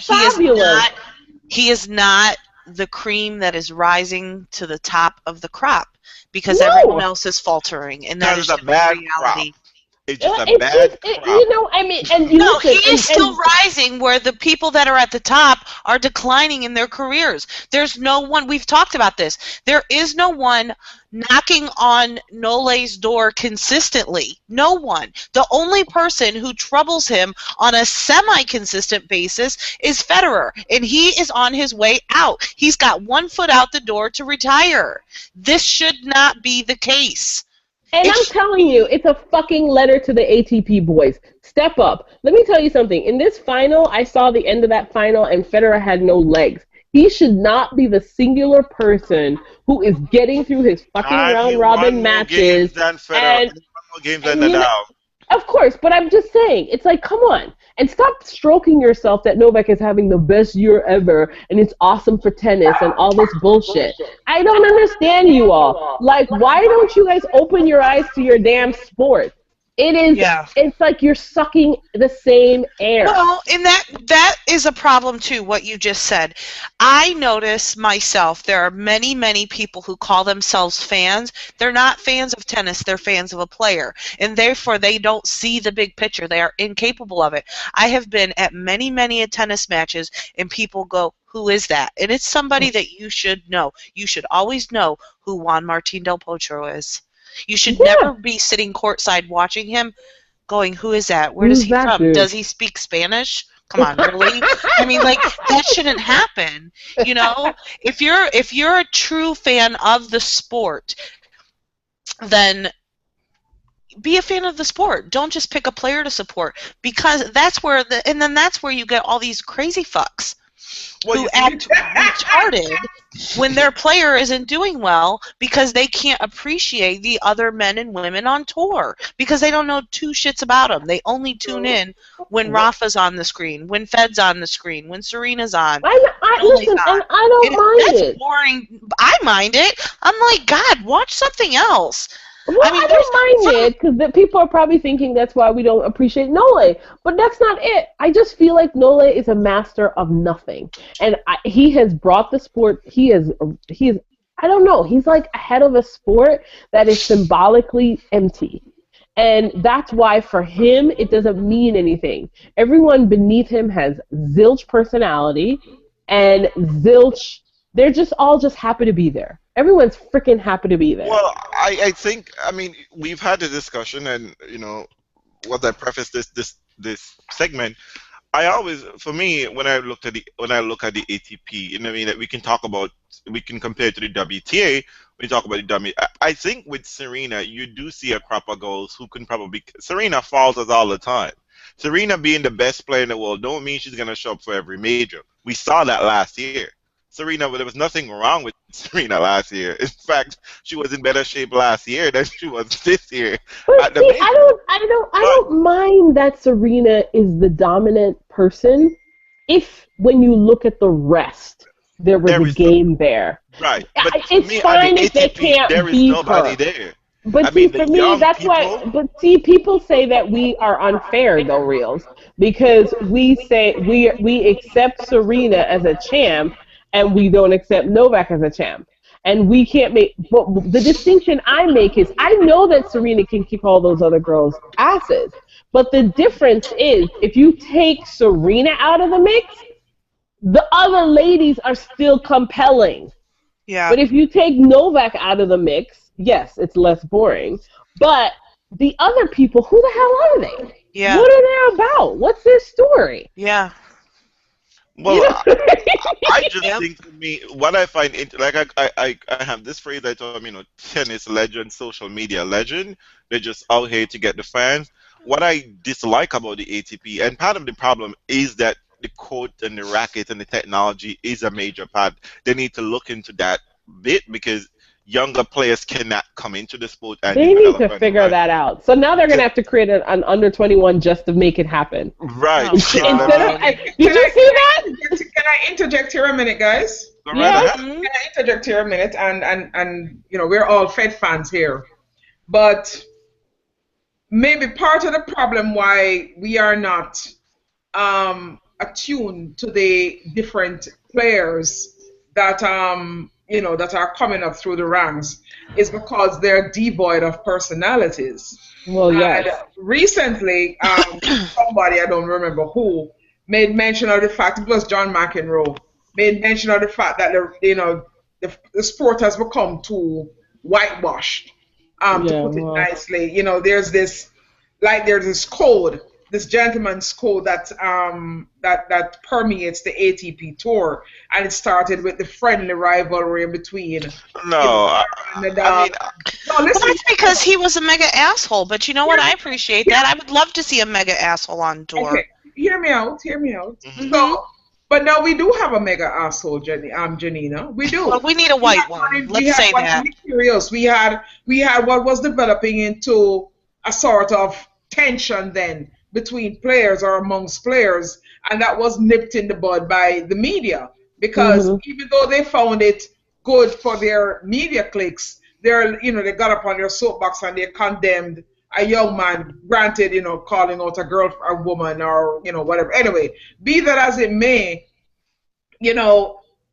he is not the cream that is rising to the top of the crop, because everyone else is faltering, and that is a bad reality. Crop. It's just a bad crop. You know, I mean, and he is still rising, where the people that are at the top are declining in their careers. There's no one, we've talked about this, there is no one knocking on Nole's door consistently. No one. The only person who troubles him on a semi-consistent basis is Federer, and he is on his way out. He's got one foot out the door to retire. This should not be the case. And I'm telling you, it's a fucking letter to the ATP boys. Step up. Let me tell you something. In this final, I saw the end of that final, and Federer had no legs. He should not be the singular person who is getting through his fucking round-robin matches. Of course, but I'm just saying, it's like, come on. And stop stroking yourself that Novak is having the best year ever and it's awesome for tennis and all this bullshit. I don't understand you all. Like, why don't you guys open your eyes to your damn sport? It is, it's like you're sucking the same air. Well, and that is a problem too, what you just said. I notice myself, there are many, many people who call themselves fans. They're not fans of tennis, they're fans of a player. And therefore, they don't see the big picture. They are incapable of it. I have been at many, many tennis matches, and people go, who is that? And it's somebody that you should know. You should always know who Juan Martín del Potro is. You should never be sitting courtside watching him going, who is that? Where does he from? Dude? Does he speak Spanish? Come on, really? I mean, like, that shouldn't happen. You know, if you're a true fan of the sport, then be a fan of the sport. Don't just pick a player to support, because that's where that's where you get all these crazy fucks who act retarded when their player isn't doing well because they can't appreciate the other men and women on tour because they don't know two shits about them. They only tune in when Rafa's on the screen, when Fed's on the screen, when Serena's on. Listen, and I don't mind it. That's boring. I mind it. I'm like, God, watch something else. Well, I don't mind it because people are probably thinking that's why we don't appreciate Nole, but that's not it. I just feel like Nole is a master of nothing, and he has brought the sport. He is. I don't know. He's like ahead of a sport that is symbolically empty, and that's why for him it doesn't mean anything. Everyone beneath him has zilch personality, and zilch. They're just all just happy to be there. Everyone's freaking happy to be there. Well, I think, I mean, we've had a discussion, and what I preface this segment, I always, for me, when I look at the ATP, I mean, we can compare it to the WTA. When you talk about the I think with Serena, you do see a crop of girls who can probably. Serena falls us all the time. Serena being the best player in the world don't mean she's gonna show up for every major. We saw that last year. Serena, there was nothing wrong with Serena last year. In fact, she was in better shape last year than she was this year. But see, I don't mind that Serena is the dominant person if when you look at the rest, there was a game there. Right. But it's fine if they can't there is beat nobody her. there. But see, for me, that's why. But see, people say that we are unfair, though, Reels, because we say we accept Serena as a champ, and we don't accept Novak as a champ. And we can't make. But the distinction I make is I know that Serena can kick all those other girls' asses. But the difference is if you take Serena out of the mix, the other ladies are still compelling. Yeah. But if you take Novak out of the mix, yes, it's less boring. But the other people, who the hell are they? Yeah. What are they about? What's their story? Yeah. Well, I just think for me, what I find, I have this phrase I told them, tennis legend, social media legend. They're just out here to get the fans. What I dislike about the ATP, and part of the problem is that the court and the racket and the technology is a major part. They need to look into that bit because younger players cannot come into the sport. And they need to figure that out. So now they're going to have to create an under 21 just to make it happen. Right. Did you see that? Can I interject here a minute, guys? Yes. Can I interject here a minute? And we're all Fed fans here. But maybe part of the problem why we are not attuned to the different players that that are coming up through the ranks is because they're devoid of personalities. Well, yes. And recently, somebody, I don't remember who, made mention of the fact, it was John McEnroe, made mention of the fact that the sport has become too whitewashed, to put it nicely. There's this code, this gentleman's code that permeates the ATP tour, and it started with the friendly rivalry between. No, listen. Well, that's because he was a mega asshole. But you know what? I appreciate that. I would love to see a mega asshole on tour. Okay. Hear me out. Mm-hmm. So, but now we do have a mega asshole, Janina. We do. Well, we need a white one. Let's say that. Curious. We had what was developing into a sort of tension then between players or amongst players, and that was nipped in the bud by the media because even though they found it good for their media clicks, they got up on their soapbox and they condemned a young man, granted, calling out a woman or whatever. Anyway, be that as it may,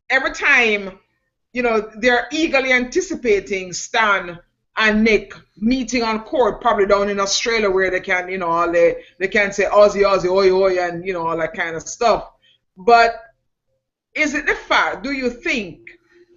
every time they're eagerly anticipating Stan and Nick meeting on court, probably down in Australia where they can, they can say Aussie, Aussie, oi, oi, and, all that kind of stuff. But is it the fact, do you think,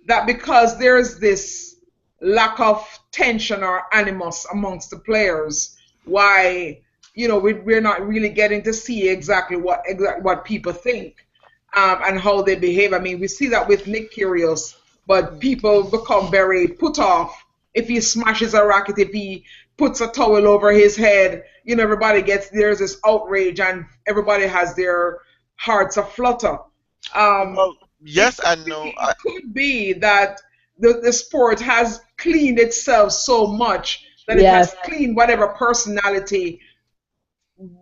that because there's this lack of tension or animus amongst the players, why, we're not really getting to see exactly what people think and how they behave? I mean, we see that with Nick Kyrgios, but people become very put off if he smashes a racket, if he puts a towel over his head, everybody there's this outrage and everybody has their hearts aflutter. Well, It yes could and no. be, it could be that the sport has cleaned itself so much that it has cleaned whatever personality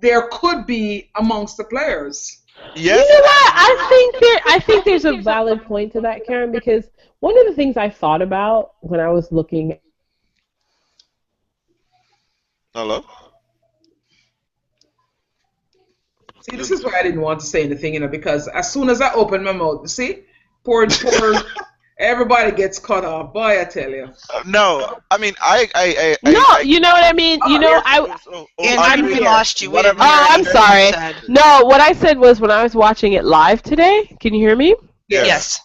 there could be amongst the players. Yes You know what? and I think there's a valid point to that, Karen, because one of the things I thought about when I was looking. hello. See, this is why I didn't want to say anything, because as soon as I open my mouth, see, poor everybody gets cut off. Boy, I tell you. No, I mean No, you know what I mean. You know, And we lost you. Whatever. I'm sorry. No, what I said was when I was watching it live today. Can you hear me? Yes.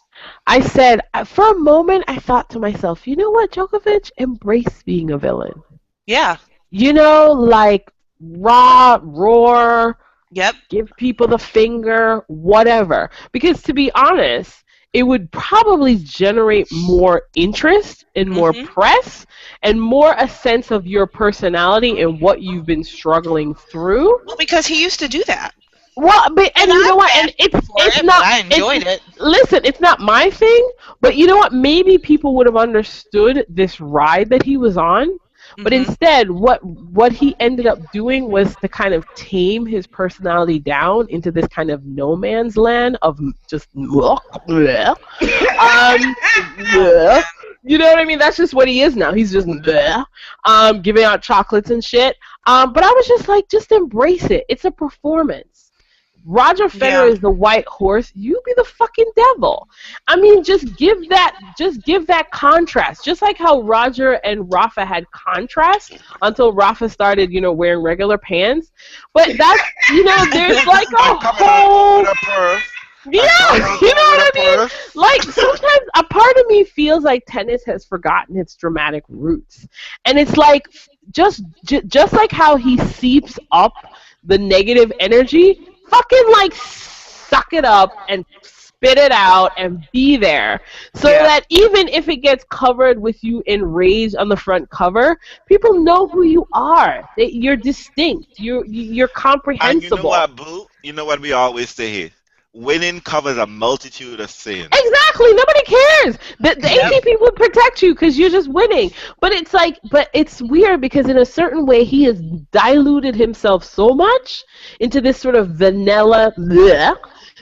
I said for a moment I thought to myself, you know what, Djokovic, embrace being a villain. Yeah. You know, like roar. Yep. Give people the finger, whatever. Because to be honest, it would probably generate more interest and more press and more a sense of your personality and what you've been struggling through. Well, because he used to do that. Well, but and you know what? And it's not. I enjoyed it. Listen, it's not my thing, but you know what? Maybe people would have understood this ride that he was on. But instead, what he ended up doing was to kind of tame his personality down into this kind of no man's land of just you know what I mean? That's just what he is now. He's just giving out chocolates and shit. But I was just like, just embrace it. It's a performance. Roger Federer is the white horse. You be the fucking devil. I mean, just give that contrast. Just like how Roger and Rafa had contrast until Rafa started, wearing regular pants. But that's, there's like a whole. Yeah, you know what I mean? Like, sometimes a part of me feels like tennis has forgotten its dramatic roots. And it's like, just like how he seeps up the negative energy, fucking like suck it up and spit it out and be there, so that even if it gets covered with you in rage on the front cover, people know who you are. You're distinct. You're comprehensible. And you know what, Boo? You know what we always say here? Winning covers a multitude of sins. Exactly. Nobody cares. The ATP would protect you because you're just winning. But it's like, it's weird because in a certain way he has diluted himself so much into this sort of vanilla bleh,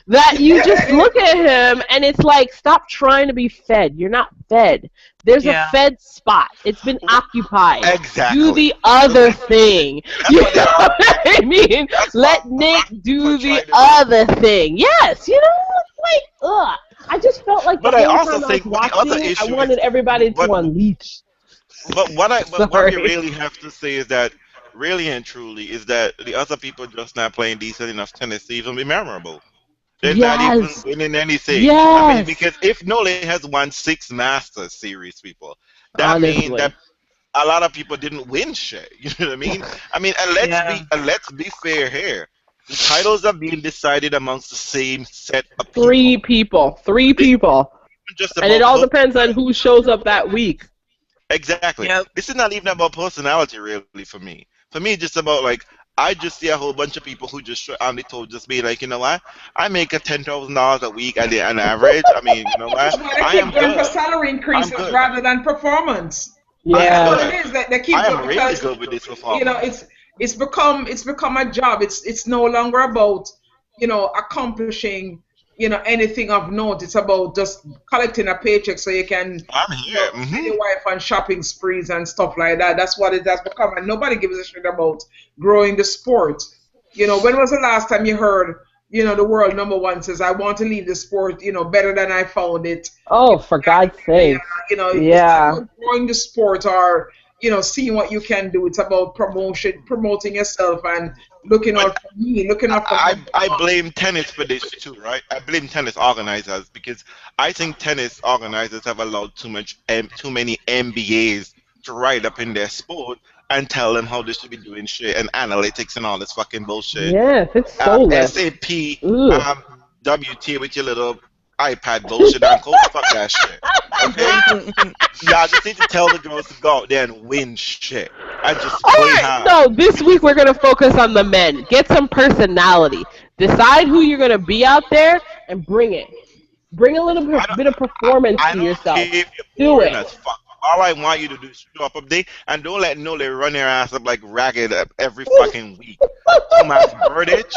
that you just look at him and it's like, stop trying to be fed. You're not fed. There's a fed spot. It's been occupied. Exactly. Do the other thing. You know what I mean? Let Nick do the other thing. Yes, like, ugh. I just felt like the whole time I was watching, I wanted everybody to unleash. But what we really have to say is that, really and truly, is that the other people just not playing decent enough tennis to even be memorable. They're not even winning anything. Yes. I mean, because if Nole has won 6 Masters Series, people, that means that a lot of people didn't win shit. You know what I mean? I mean, and let's be fair here. The titles are being decided amongst the same set of people. Three people. And it all depends on who shows up that week. Exactly. Yep. This is not even about personality, really, for me. For me, it's just about, like, I just see a whole bunch of people who just just be like, you know what? I make a $10,000 a week on average. I mean, you know what? I am good for salary increases rather than performance. Yeah. What it is that they keep I am because, really good with this performance. it's become a job. It's no longer about accomplishing anything of note. It's about just collecting a paycheck so you can send your wife on shopping sprees and stuff like that. That's what it has become, and nobody gives a shit about growing the sport. When was the last time you heard the world #1 says, I want to leave the sport better than I found it? Oh, for God's sake. It's not about growing the sport or seeing what you can do. It's about promoting yourself and looking out for me, I blame tennis for this too, right? I blame tennis organizers because I think tennis organizers have allowed too many MBAs to write up in their sport and tell them how they should be doing shit and analytics and all this fucking bullshit. Yes, it's soulless. SAP, WT with your little iPad bullshit and code. Fuck that shit. Okay? Y'all just need to tell the girls to go out there and win shit. and just All play right, hard. no, this week we're going to focus on the men. Get some personality. Decide who you're going to be out there and bring it. Bring a little bit of performance I to don't yourself. care if you're Do boring it. as fuck. All I want you to do is show up there and don't let no they run their ass up like ragged every fucking week. Thomas Burdage,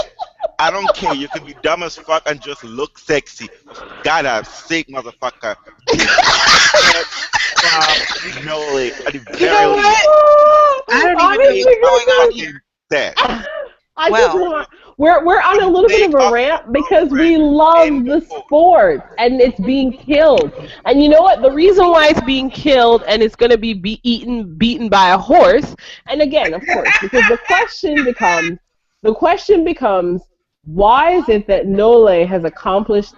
I don't care. You can be dumb as fuck and just look sexy. For God's sake, motherfucker. No, like, at the You know very what? least, I don't even know what's going on here. that. I Well. just want. We're on a little bit of a rant because we love the sport and it's being killed. And you know what? The reason why it's being killed and it's going to be beaten by a horse. And again, of course, because the question becomes, why is it that Nole has accomplished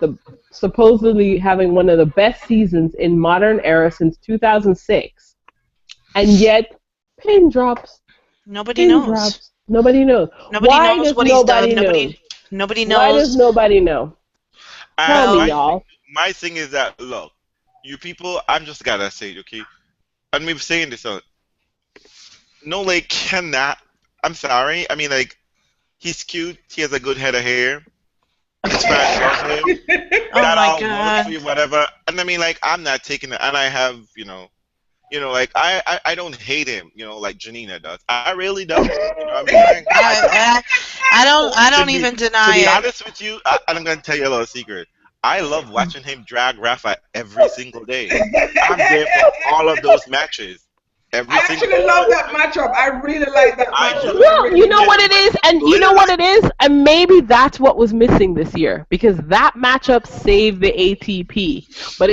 supposedly having one of the best seasons in modern era since 2006, and yet pin drops. Nobody knows. Drops. Nobody knows. Nobody Why knows does what he's done. nobody Nobody know? Why does knows. nobody know? Tell me, And y'all. my thing is that, look, you people, I'm just gotta say it, okay? And we've saying this, no, like, cannot, I'm sorry, I mean, like, he's cute, he has a good head of hair, his fans love him, Oh that my all works God. for you, whatever, and I mean, like, I'm not taking it, and I have, like, I don't hate him, like Janina does. I really don't, what I mean? Like, I don't to even be deny it. honest with you, and I'm gonna tell you a little secret. I love watching him drag Rafa every single day. I'm there for all of those matches. Every I single actually love that matchup. I really like that I matchup. do. Well, you know what it is, and maybe that's what was missing this year, because that matchup saved the ATP. But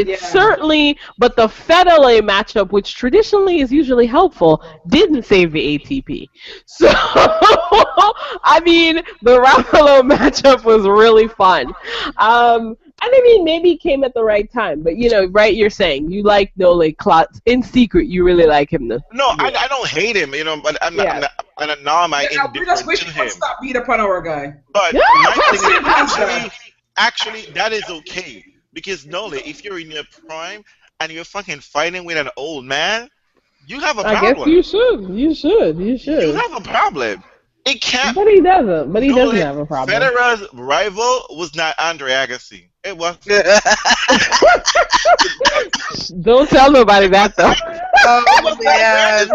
but the Federer matchup, which traditionally is usually helpful, didn't save the ATP. So, I mean, the Rafael matchup was really fun. And I mean, maybe it came at the right time, but right? You're saying you like Nole Klotz in secret. You really like him, though. No, I don't hate him, but I'm not, and now am I We just indifferent wish to he him. would stop beat upon our guy. But Yeah. my thing is, Yeah. actually, that is okay because Nole, if you're in your prime and you're fucking fighting with an old man, you have a I problem. guess you should. You You should. have a problem. It can't. But he doesn't. But he Nole, doesn't have a problem. Federer's rival was not Andre Agassi. It was. Don't tell nobody that, though. Oh man,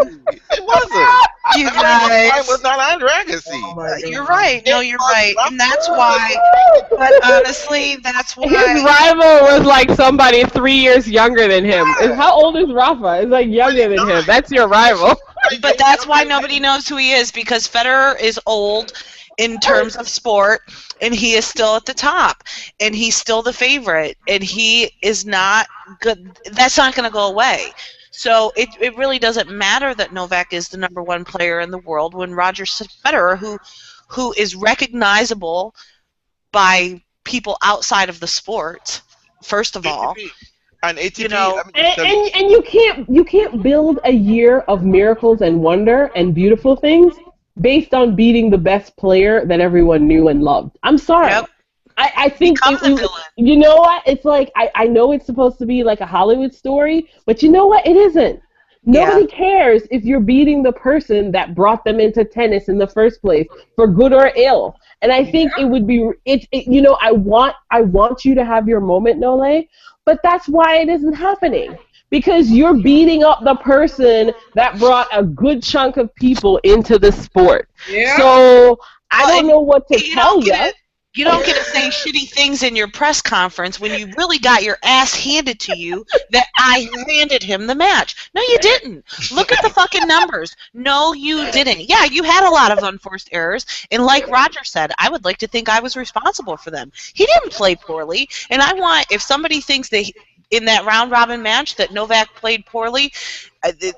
It wasn't. you It guys. was not Andre Agassi. Oh my God. You're right. No, you're right, and that's why. But honestly, that's His why. rival was like somebody 3 years younger than him. How old is Rafa? It's like younger than him. That's your rival. But that's why nobody knows who he is, because Federer is old in terms of sport, and he is still at the top, and he's still the favorite, and he is not good. That's not going to go away. So it really doesn't matter that Novak is the #1 player in the world when Roger Federer, who is recognizable by people outside of the sport, first of all. And ATP, You know, And you can't build a year of miracles and wonder and beautiful things based on beating the best player that everyone knew and loved. I'm sorry. Yep. I think Becomes a villain. you know what? It's like I know it's supposed to be like a Hollywood story, but you know what? It isn't. Nobody cares if you're beating the person that brought them into tennis in the first place, for good or ill. And I think it would be I want you to have your moment, Nole, but that's why it isn't happening. Because you're beating up the person that brought a good chunk of people into the sport. Yeah. So I don't know what to tell you. You don't get to say shitty things in your press conference when you really got your ass handed to you that I handed him the match. No, you didn't. Look at the fucking numbers. No, you didn't. Yeah, you had a lot of unforced errors, and like Roger said, I would like to think I was responsible for them. He didn't play poorly, and I want, if somebody thinks that in that round-robin match that Novak played poorly,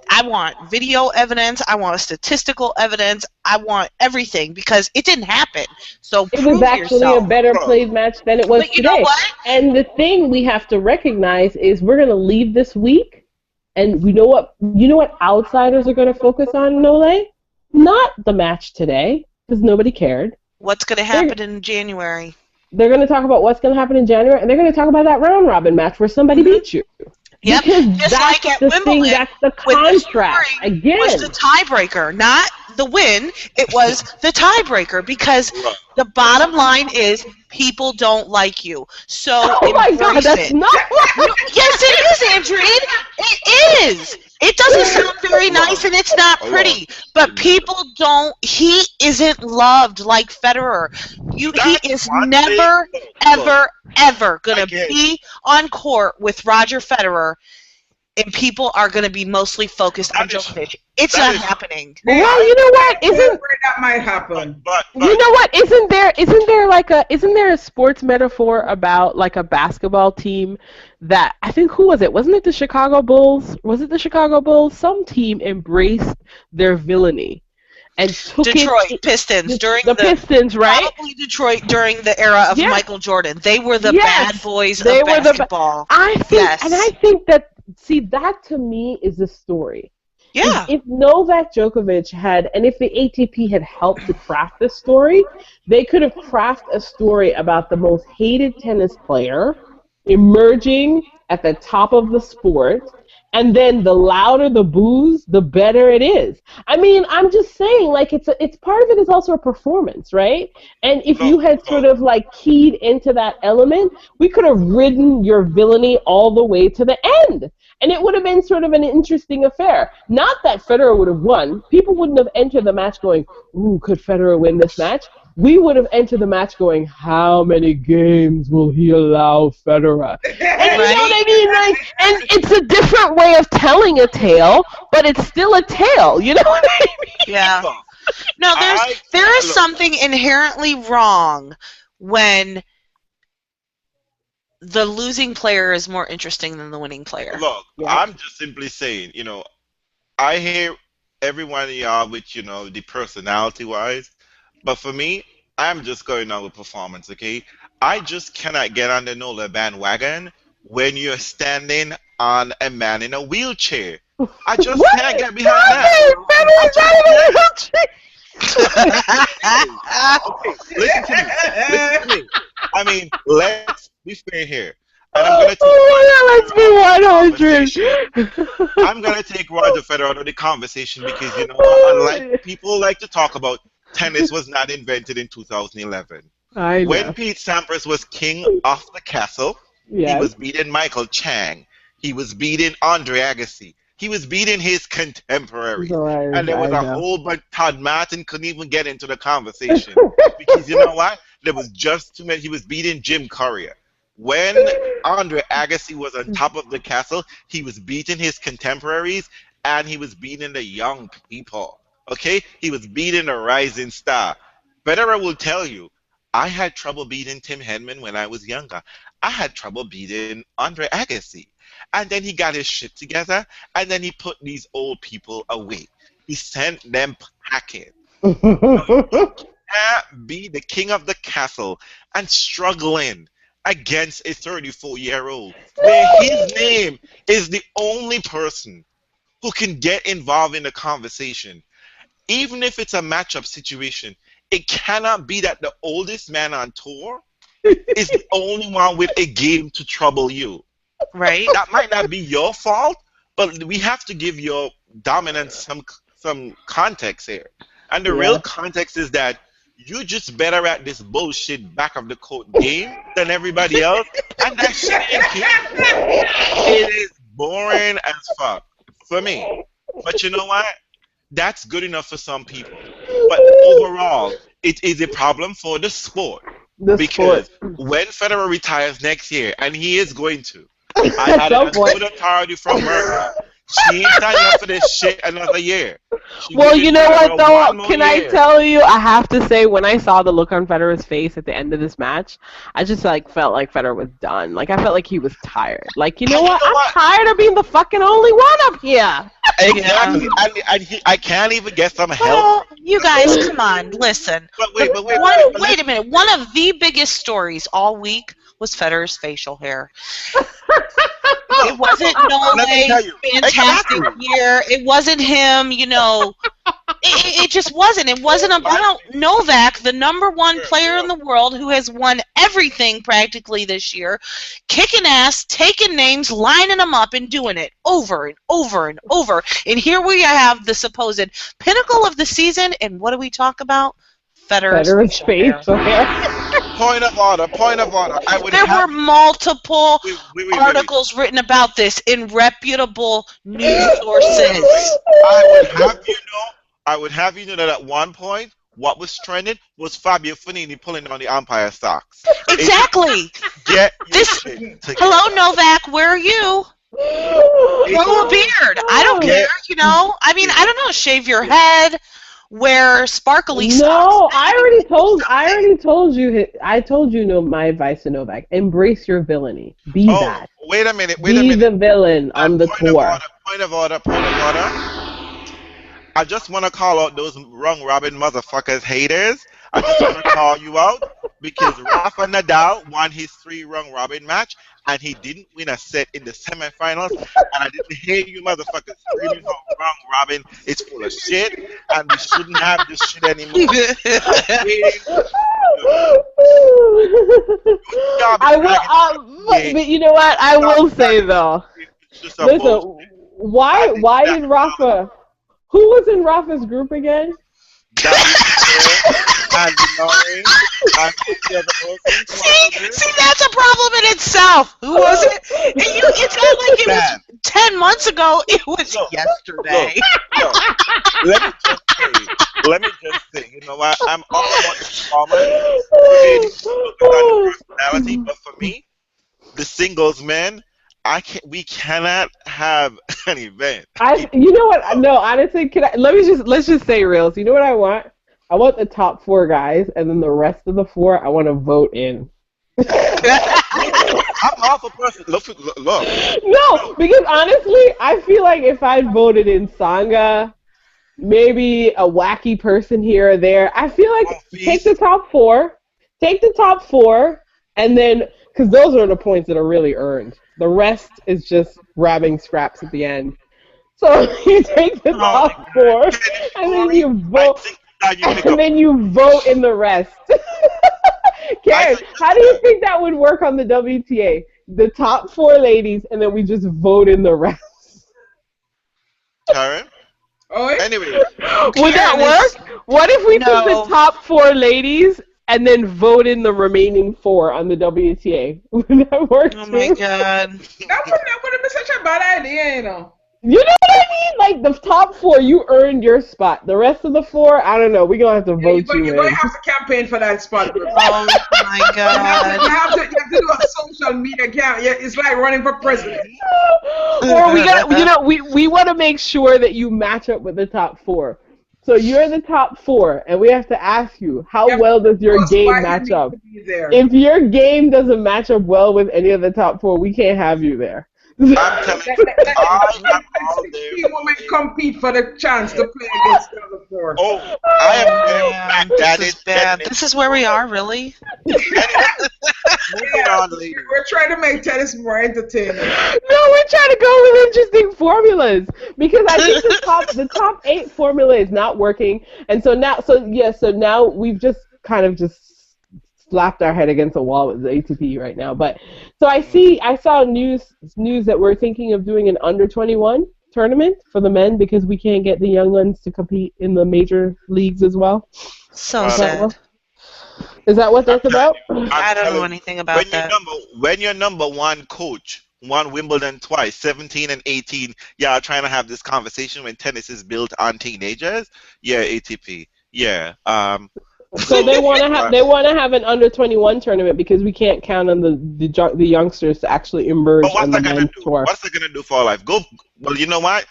I want video evidence, I want statistical evidence, I want everything, because it didn't happen. So it was actually a better played match than it was But you today. know what? And the thing we have to recognize is we're going to leave this week, and you know what outsiders are going to focus on, Nole? Not the match today, because nobody cared. What's going to happen in January? They're going to talk about what's going to happen in January, and they're going to talk about that round-robin match where somebody beat you. Yep. Because Just that's like at the Wimbledon, thing. That's the with the contrast. scoring Again. was the tiebreaker, not the win. It was the tiebreaker because Look, the bottom line is people don't like you. So Oh my God, embrace that's it. not what. Yes, it is, Andreen. It is. It doesn't sound very nice and it's not pretty. But people don't. He isn't loved like Federer. He that's is one never, thing. ever, ever gonna Again. be on court with Roger Federer, and people are gonna be mostly focused on That is- Djokovic. It's that not is- happening. Well, you know what? Isn't Where that might happen. But you know what? Isn't there a sports metaphor about like a basketball team that I think who was it? Wasn't it the Chicago Bulls? Was it the Chicago Bulls? Some team embraced their villainy and took Detroit it. Pistons during the Pistons, right? Probably Detroit during the era of Yeah. Michael Jordan. They were the Yes, bad boys they of were the ba- basketball. I think, Yes. and I think that that to me is the story. Yeah. If Novak Djokovic had, and if the ATP had helped to craft this story, they could have crafted a story about the most hated tennis player emerging at the top of the sport, and then the louder the boos, the better it is. I mean, I'm just saying, like, it's part of it is also a performance, right? And if you had sort of like keyed into that element, we could have ridden your villainy all the way to the end. And it would have been sort of an interesting affair. Not that Federer would have won. People wouldn't have entered the match going, ooh, could Federer win this match? We would have entered the match going, how many games will he allow Federer? And you know what I mean? Like, and it's a different way of telling a tale, but it's still a tale. You know what I mean? Yeah. No, there is something inherently wrong when the losing player is more interesting than the winning player. Look, I'm just simply saying, I hear everyone of y'all with, the personality-wise, but for me, I'm just going on with performance, okay? I just cannot get on the Nola bandwagon when you're standing on a man in a wheelchair. I just can't get behind that. Okay, listen to me. I mean, let's be fair here. And let's be 100. I'm gonna take Roger Federer out of the conversation because unlike people like to talk about, tennis was not invented in 2011. I know. When Pete Sampras was king of the castle, Yes. he was beating Michael Chang. He was beating Andre Agassi. He was beating his contemporaries. And there was a whole bunch. Todd Martin couldn't even get into the conversation because you know what? There was just too many. He was beating Jim Courier. When Andre Agassi was on top of the castle, he was beating his contemporaries and he was beating the young people. Okay? He was beating a rising star. Federer will tell you, I had trouble beating Tim Henman when I was younger. I had trouble beating Andre Agassi. And then he got his shit together, and then he put these old people away. He sent them packing. You can't be the king of the castle and struggling against a 34-year-old where his name is the only person who can get involved in the conversation. Even if it's a matchup situation, it cannot be that the oldest man on tour is the only one with a game to trouble you. Right? That might not be your fault, but we have to give your dominance some context here. And the real context is that you're just better at this bullshit back of the court game than everybody else, and that shit ain't cute. It is boring as fuck for me. But you know what? That's good enough for some people. But overall, it is a problem for the sport. Because when Federer retires next year, and he is going to, I had a good authority from her. She ain't signing up for this shit another year. Well, you know what, though? Can I tell you, I have to say, when I saw the look on Federer's face at the end of this match, I just, felt like Federer was done. Like, I felt like he was tired. Like, you know what? I'm tired of being the fucking only one up here. Exactly. And I can't even get some help. Well, you guys, come on, listen. But wait a minute. One of the biggest stories all week was Federer's facial hair. It wasn't Let me tell you. fantastic year. It wasn't him, you know. It just wasn't. It wasn't about Novak, the #1 player in the world who has won everything practically this year, kicking ass, taking names, lining them up, and doing it over and over and over. And here we have the supposed pinnacle of the season, and what do we talk about? Federer's facial hair. Point of order. There were multiple articles written about this in reputable news sources. I would have you know that at one point, what was trending was Fabio Fognini pulling down the umpire socks. Exactly. Hello, Novak. Where are you? Grow a beard. I don't care. You know. I mean, I don't know. Shave your head. Wear sparkly socks. No, I already told you. I told you my advice to Novak. Embrace your villainy. Be that. Wait a minute. Be the villain on the tour. Point of order. I just want to call out those wrong Robin motherfuckers haters. I just want to call you out because Rafa Nadal won his 3 wrong Robin match and he didn't win a set in the semifinals. And I didn't hear you motherfuckers screaming out wrong Robin. It's full of shit and we shouldn't have this shit anymore. But you know what? I will say though. Listen, why did Rafa? Who was in Rafa's group again? See, that's a problem in itself. Who was it? It's not like it was 10 months ago. It was yesterday. Let me just say, you know what? I'm all about the personality, but for me, the singles men, we cannot have an event. You know what? No, honestly, let's just say reals. You know what I want? I want the top 4 guys, and then the rest of the 4, I want to vote in. I'm off a person. Look. No, because honestly, I feel like if I voted in Sangha, maybe a wacky person here or there, I feel like take the top 4, and then because those are the points that are really earned. The rest is just grabbing scraps at the end. So you take the top 4, and then you vote, and then you vote in the rest. Karen, how do you think that would work on the WTA? The top 4 ladies, and then we just vote in the rest. Karen? Anyway. Would that work? What if we put the top 4 ladies and then vote in the remaining 4 on the WTA? Would that work? Oh my god. That wouldn't be such a bad idea, you know. You know what I mean? Like the top 4, you earned your spot. The rest of the 4, I don't know. We're gonna have to vote you in. You're gonna have to campaign for that spot. Oh my god. You have to do a social media campaign. Yeah, it's like running for president. Or we gotta, we want to make sure that you match up with the top 4. So you're the top 4, and we have to ask you, how well does your game match up? If your game doesn't match up well with any of the top 4, we can't have you there. I'm telling you, women compete for the chance to play against the other 4. Oh, I am bad. This is where we are, really? Moving on, ladies. We're trying to make tennis more entertaining. No, we're trying to go with interesting formulas because I think the top 8 formula is not working, and so now we've just kind of slapped our head against a wall with the ATP right now. But so I saw news that we're thinking of doing an under 21 tournament for the men because we can't get the young ones to compete in the major leagues as well. So sad. Is that what that's about? I don't know anything about that. When your #1 coach won Wimbledon twice, 17 and 18, trying to have this conversation when tennis is built on teenagers. Yeah, ATP. Yeah. So they want to have an under 21 tournament because we can't count on the youngsters to actually emerge on the men's tour. What's it gonna do for our life? Well, you know what?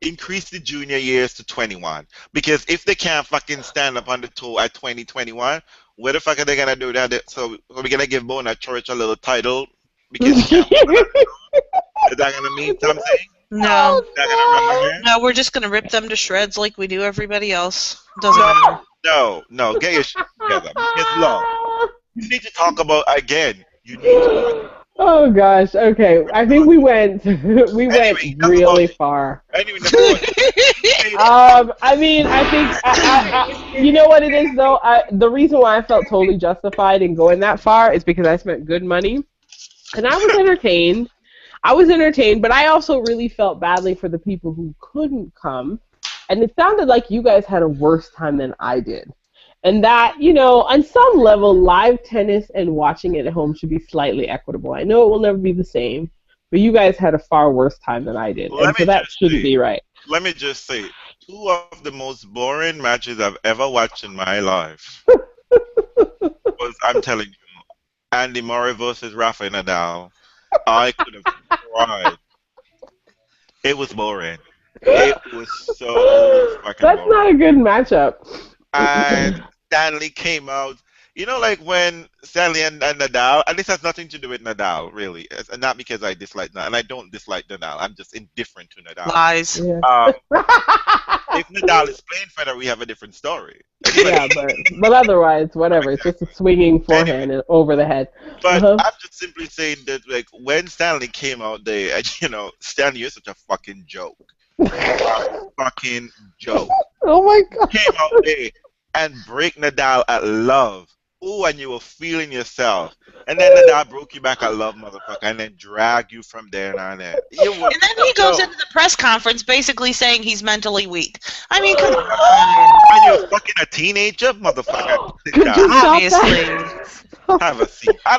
Increase the junior years to 21 because if they can't fucking stand up on the tour at 20, 21, where the fuck are they gonna do that? So we're gonna give Bona Church a little title because is that gonna mean something? No. No, we're just gonna rip them to shreds like we do everybody else. Doesn't matter. No, get your shit together. Because love. You need to talk about again. You need to Oh gosh. Okay. I think we went Anyway, enough really about far. anyway, number one. I mean, I think you know what it is though. The reason why I felt totally justified in going that far is because I spent good money, and I was entertained. I was entertained, but I also really felt badly for the people who couldn't come, and it sounded like you guys had a worse time than I did. And that, on some level, live tennis and watching it at home should be slightly equitable. I know it will never be the same, but you guys had a far worse time than I did, and so that shouldn't be right. Let me just say, two of the most boring matches I've ever watched in my life was, I'm telling you, Andy Murray versus Rafa Nadal. I could have cried. It was boring. It was so fucking That's boring. not a good matchup. And Stanley came out. Like when Stanley and Nadal, and this has nothing to do with Nadal, really. It's not because I dislike Nadal, and I don't dislike Nadal. I'm just indifferent to Nadal. Lies. Yeah. If Nadal is playing Federer, we have a different story. Yeah, but otherwise, whatever. It's just a swinging forehand and over the head. But I'm just simply saying that, like, when Stanley came out there, Stanley, you're such a fucking joke. Fucking joke. Oh my god. Came out there and break Nadal at love. Ooh, and you were feeling yourself. And then Nadal broke you back at love, motherfucker, and then drag you from there and there. And then he goes into the press conference basically saying he's mentally weak. I mean, come on. And you're fucking a teenager, motherfucker. Sit Could down. you stop Obviously. Have a seat. I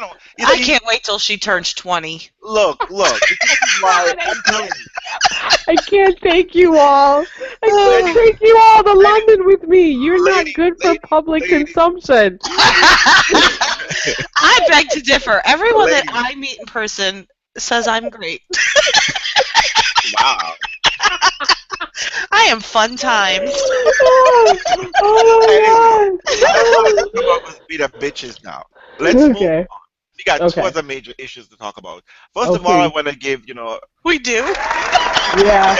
can't wait till she turns 20. Look. This is why I'm telling you. I can't take you all. I can't take you all to London with me. You're not good for public consumption. I beg to differ. Everyone that I meet in person says I'm great. Wow. I am fun times. Oh my god. Let's be the bitches now. Let's move on. We got two Okay. other major issues to talk about. First of all, I want to give, We do. Yeah.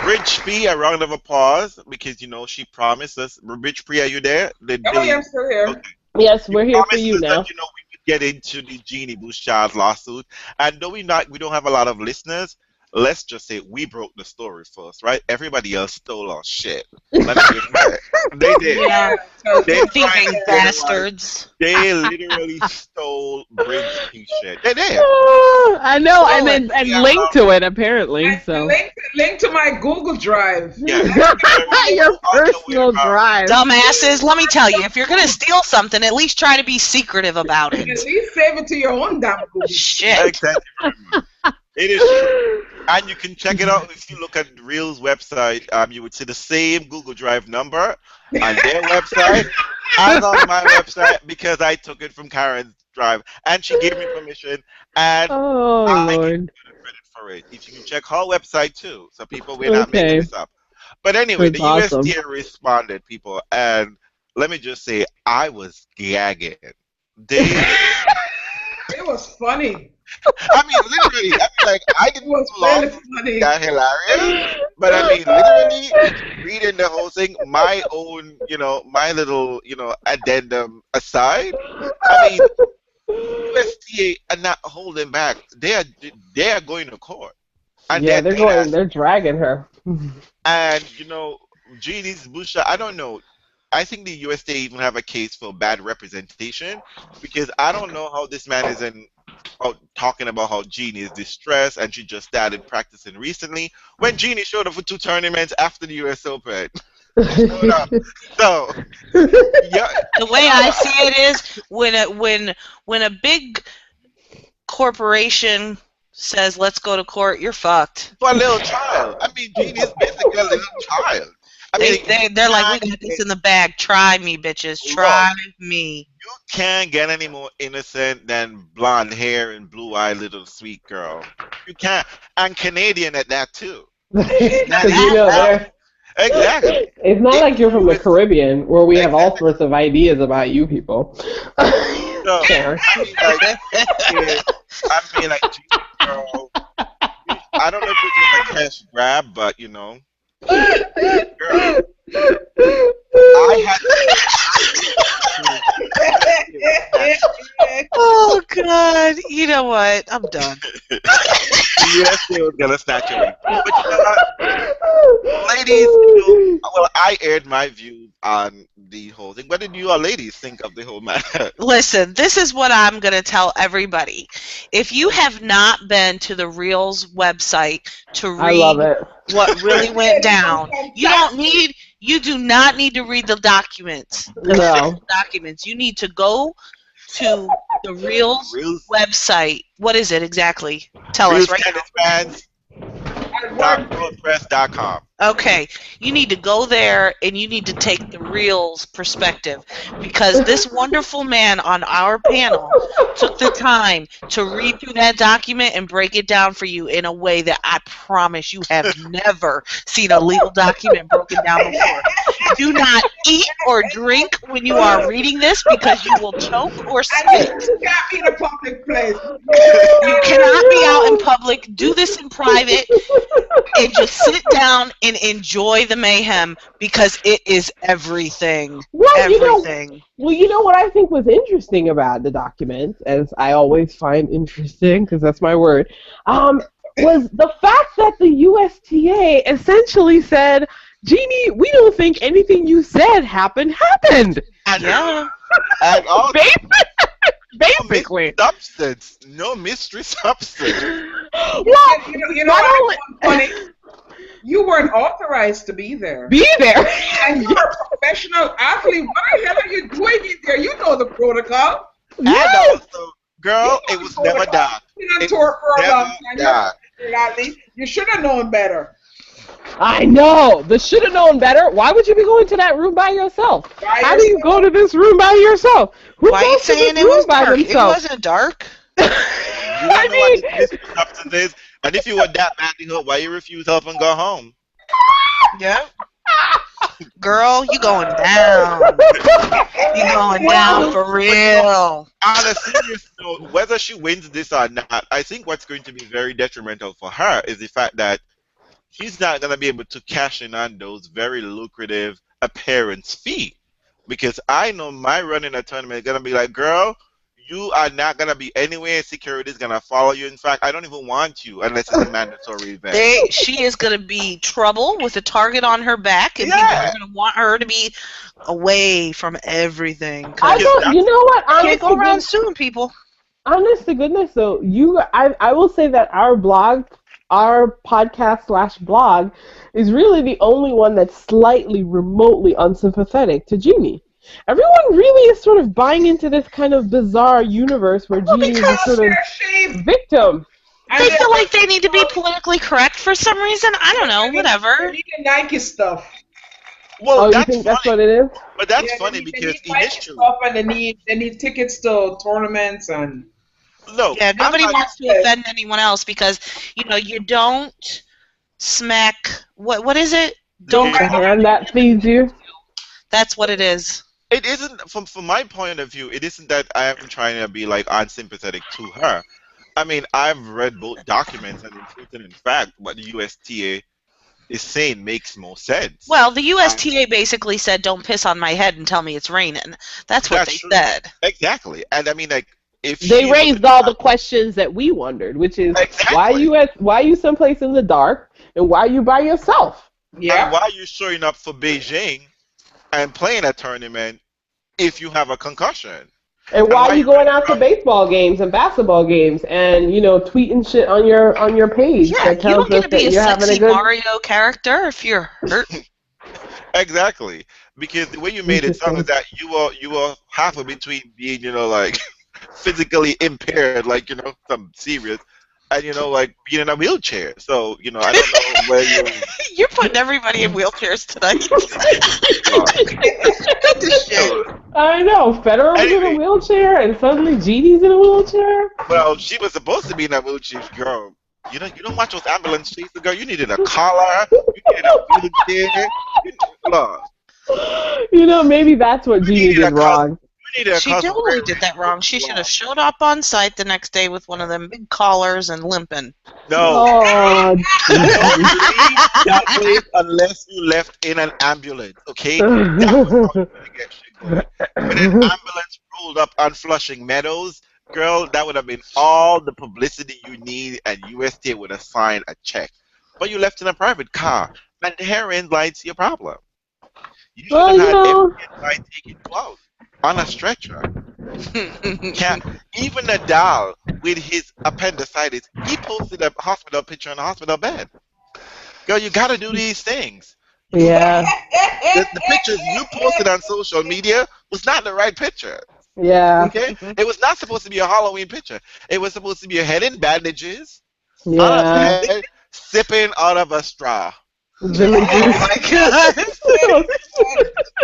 Rich P a round of applause because, she promised us. Rich P, are you there? Oh, yeah, I'm still here. Okay. Yes, we're here for Promised you us now. that, we would get into the Genie Bouchard lawsuit. And though we don't have a lot of listeners, let's just say we broke the story first, right? Everybody else stole our shit. Let me just say, they did. Yeah. They Thieving bastards. They literally stole Bridge P shit. They did. I know, and link to it apparently. And So link to my Google Drive. Yeah. your personal drive. Dumbasses, let me tell you, if you're gonna steal something, at least try to be secretive about At it. least save it to your own damn Google. Shit. Exactly. It is true. And you can check it out if you look at Real's website. You would see the same Google Drive number on their website as on my website because I took it from Karen's drive and she gave me permission and Oh I Lord. can get credit for it. If you can check her website too, so people we're not making this up. But anyway, That's the awesome. USTA responded, people, and let me just say, I was gagging. It was funny. I mean, literally, I It didn't was laugh. really funny. That hilarious. But I mean, literally, reading the whole thing, my own, my little, addendum aside, I mean, USTA are not holding back. They are going to court. And Yeah, they're dragging her. And, Genie's Busha, I don't know. I think the USTA even have a case for bad representation because I don't know how this man is talking about how Genie is distressed and she just started practicing recently when Genie showed up for 2 tournaments after the US Open. Showed up. So, yeah. The way I see it is when a big corporation says let's go to court, you're fucked. For a little child. I mean, Genie is basically a little child. I mean, They're like, we got this in the bag. Try me, bitches. Try me. You can't get any more innocent than blonde hair and blue-eyed little sweet girl. You can't. And Canadian at that, too. Because Exactly. it's not like you're from the Caribbean where we have all sorts of ideas about you people. So, Fair. I mean, like, Jesus, girl. I don't know if this was a cash grab, but, girl, I had Oh God! know what? I'm done. USTA was gonna snatch away. But you know what, ladies, well, I aired my views on the whole thing. What did you all ladies think of the whole matter? Listen, this is what I'm going to tell everybody. If you have not been to the Reels website to I love read it. what really went down, you do not need to read the documents. No. You need to go to the Reels Reels, website. What is it exactly? Tell us right now. RealzTenisFanz.wordpress.com. Okay, you need to go there and you need to take the Reels perspective, because this wonderful man on our panel took the time to read through that document and break it down for you in a way that I promise you have never seen a legal document broken down before. Do not eat or drink when you are reading this, because you will choke or spit. You can't be in a public place. You cannot be out in public. Do this in private and just sit down and enjoy the mayhem, because it is everything. Well, Everything. You know what I think was interesting about the document, as I always find interesting, because that's my word, was the fact that the USTA essentially said, Genie, we don't think anything you said happened. Yeah. And all Basically. substance, no mystery substance. Well, You know what's funny? You weren't authorized to be there. be there. And you're a professional athlete. What the hell are you doing in there? You know the protocol. And also, girl, it was never dark. You've been on It tour for a never long time. You're a dark. professional athlete. You should have known better. I know. The should have known better. Why would you be going to that room by yourself? How do you go to this room by yourself? Who Why are you goes to saying this it was room by dark? It themselves? wasn't dark. You don't know what this mystery substance is. And if you were that badly hurt, why you refuse help and go home? Yeah. Girl, you going down. You going down for real. On a serious note, whether she wins this or not, I think what's going to be very detrimental for her is the fact that she's not going to be able to cash in on those very lucrative appearance fee. Because I know my run in a tournament is going to be like, girl, you are not going to be anywhere. Security is going to follow you. In fact, I don't even want you unless it's a mandatory event. She is going to be trouble with a target on her back, and people are going to want her to be away from everything. I don't, you know what? Can't go around suing people. Honest to goodness, though, I will say that our podcast / blog is really the only one that's slightly remotely unsympathetic to Genie. Everyone really is sort of buying into this kind of bizarre universe where Genie is a sort of victim. They feel like they need to be politically correct for some reason. I don't know, whatever. They need the Nike stuff. Well, you think that's what it is? But that's funny because initially, and they need tickets to tournaments and. No, yeah, nobody wants to offend anyone else, because you don't smack what is it? Don't The hand that feeds you. That's what it is. It isn't from my point of view. It isn't that I am trying to be like unsympathetic to her. I mean, I've read both documents, and in fact, what the USTA is saying makes more sense. Well, the USTA basically said, "Don't piss on my head and tell me it's raining." That's what they said. Exactly, and I mean, like, if they raised all the questions that we wondered, which is why you someplace in the dark, and why you by yourself? Yeah. And why are you showing up for Beijing and playing a tournament if you have a concussion? And why are you going out to baseball games and basketball games and tweeting shit on your page? Yeah, that tells you don't get us to be that a you're having sexy a good Mario character if you're hurt. Exactly, because the way you made it sound is that you were halfway between being like physically impaired, like some serious, and like being in a wheelchair. So I don't know where you. You're putting everybody in wheelchairs tonight. I know. Federer was in a wheelchair, and suddenly Genie's in a wheelchair. Well, she was supposed to be in a wheelchair, girl. You don't watch those ambulance chases, girl. You needed a collar. You needed a wheelchair. Maybe that's what Genie did wrong. She totally did that wrong. She should have showed up on site the next day with one of them big collars and limping. No. Oh, don't leave that place unless you left in an ambulance, okay? That was how you're gonna get shit going. When an ambulance rolled up on Flushing Meadows, Girl, that would have been all the publicity you need, and USTA would have signed a check. But you left in a private car, and therein lies your problem. You should Well, have you had know. FBI taking you out on a stretcher. Can't even Nadal with his appendicitis, he posted a hospital picture in a hospital bed. Girl, you gotta do these things. Yeah. The pictures you posted on social media was not the right picture. Yeah. Okay? It was not supposed to be a Halloween picture. It was supposed to be a head in bandages, on a Yeah. bed, sipping out of a straw. Villagers. Oh my god.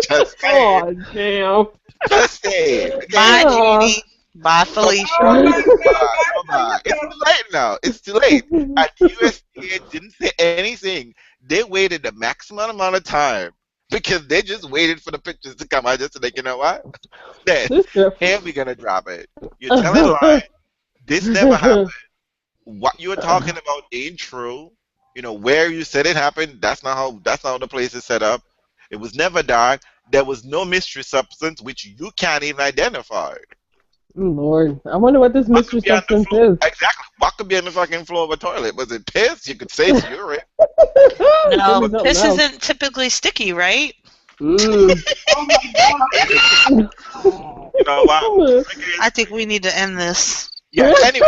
Just saying. Oh, damn. Just saying. Okay? Bye, Yeah. Genie. Bye, Felicia. Bye. It's too late now. It's too late. And USTA didn't say anything. They waited the maximum amount of time because they just waited for the pictures to come out just so they, you know what? Then, This girl- here we're gonna drop it. You're telling a lie. This never happened. What you were talking about ain't true. You know where you said it happened. That's not how the place is set up. It was never dark. There was no mystery substance which you can't even identify. Lord, I wonder what this What mystery could be on the substance floor? is. Exactly. What could be on the fucking floor of a toilet? Was it piss? You could say it's urine. No, Maybe something this else. isn't typically sticky, right? Mm. You know what? I think we need to end this. Yeah. Anyway,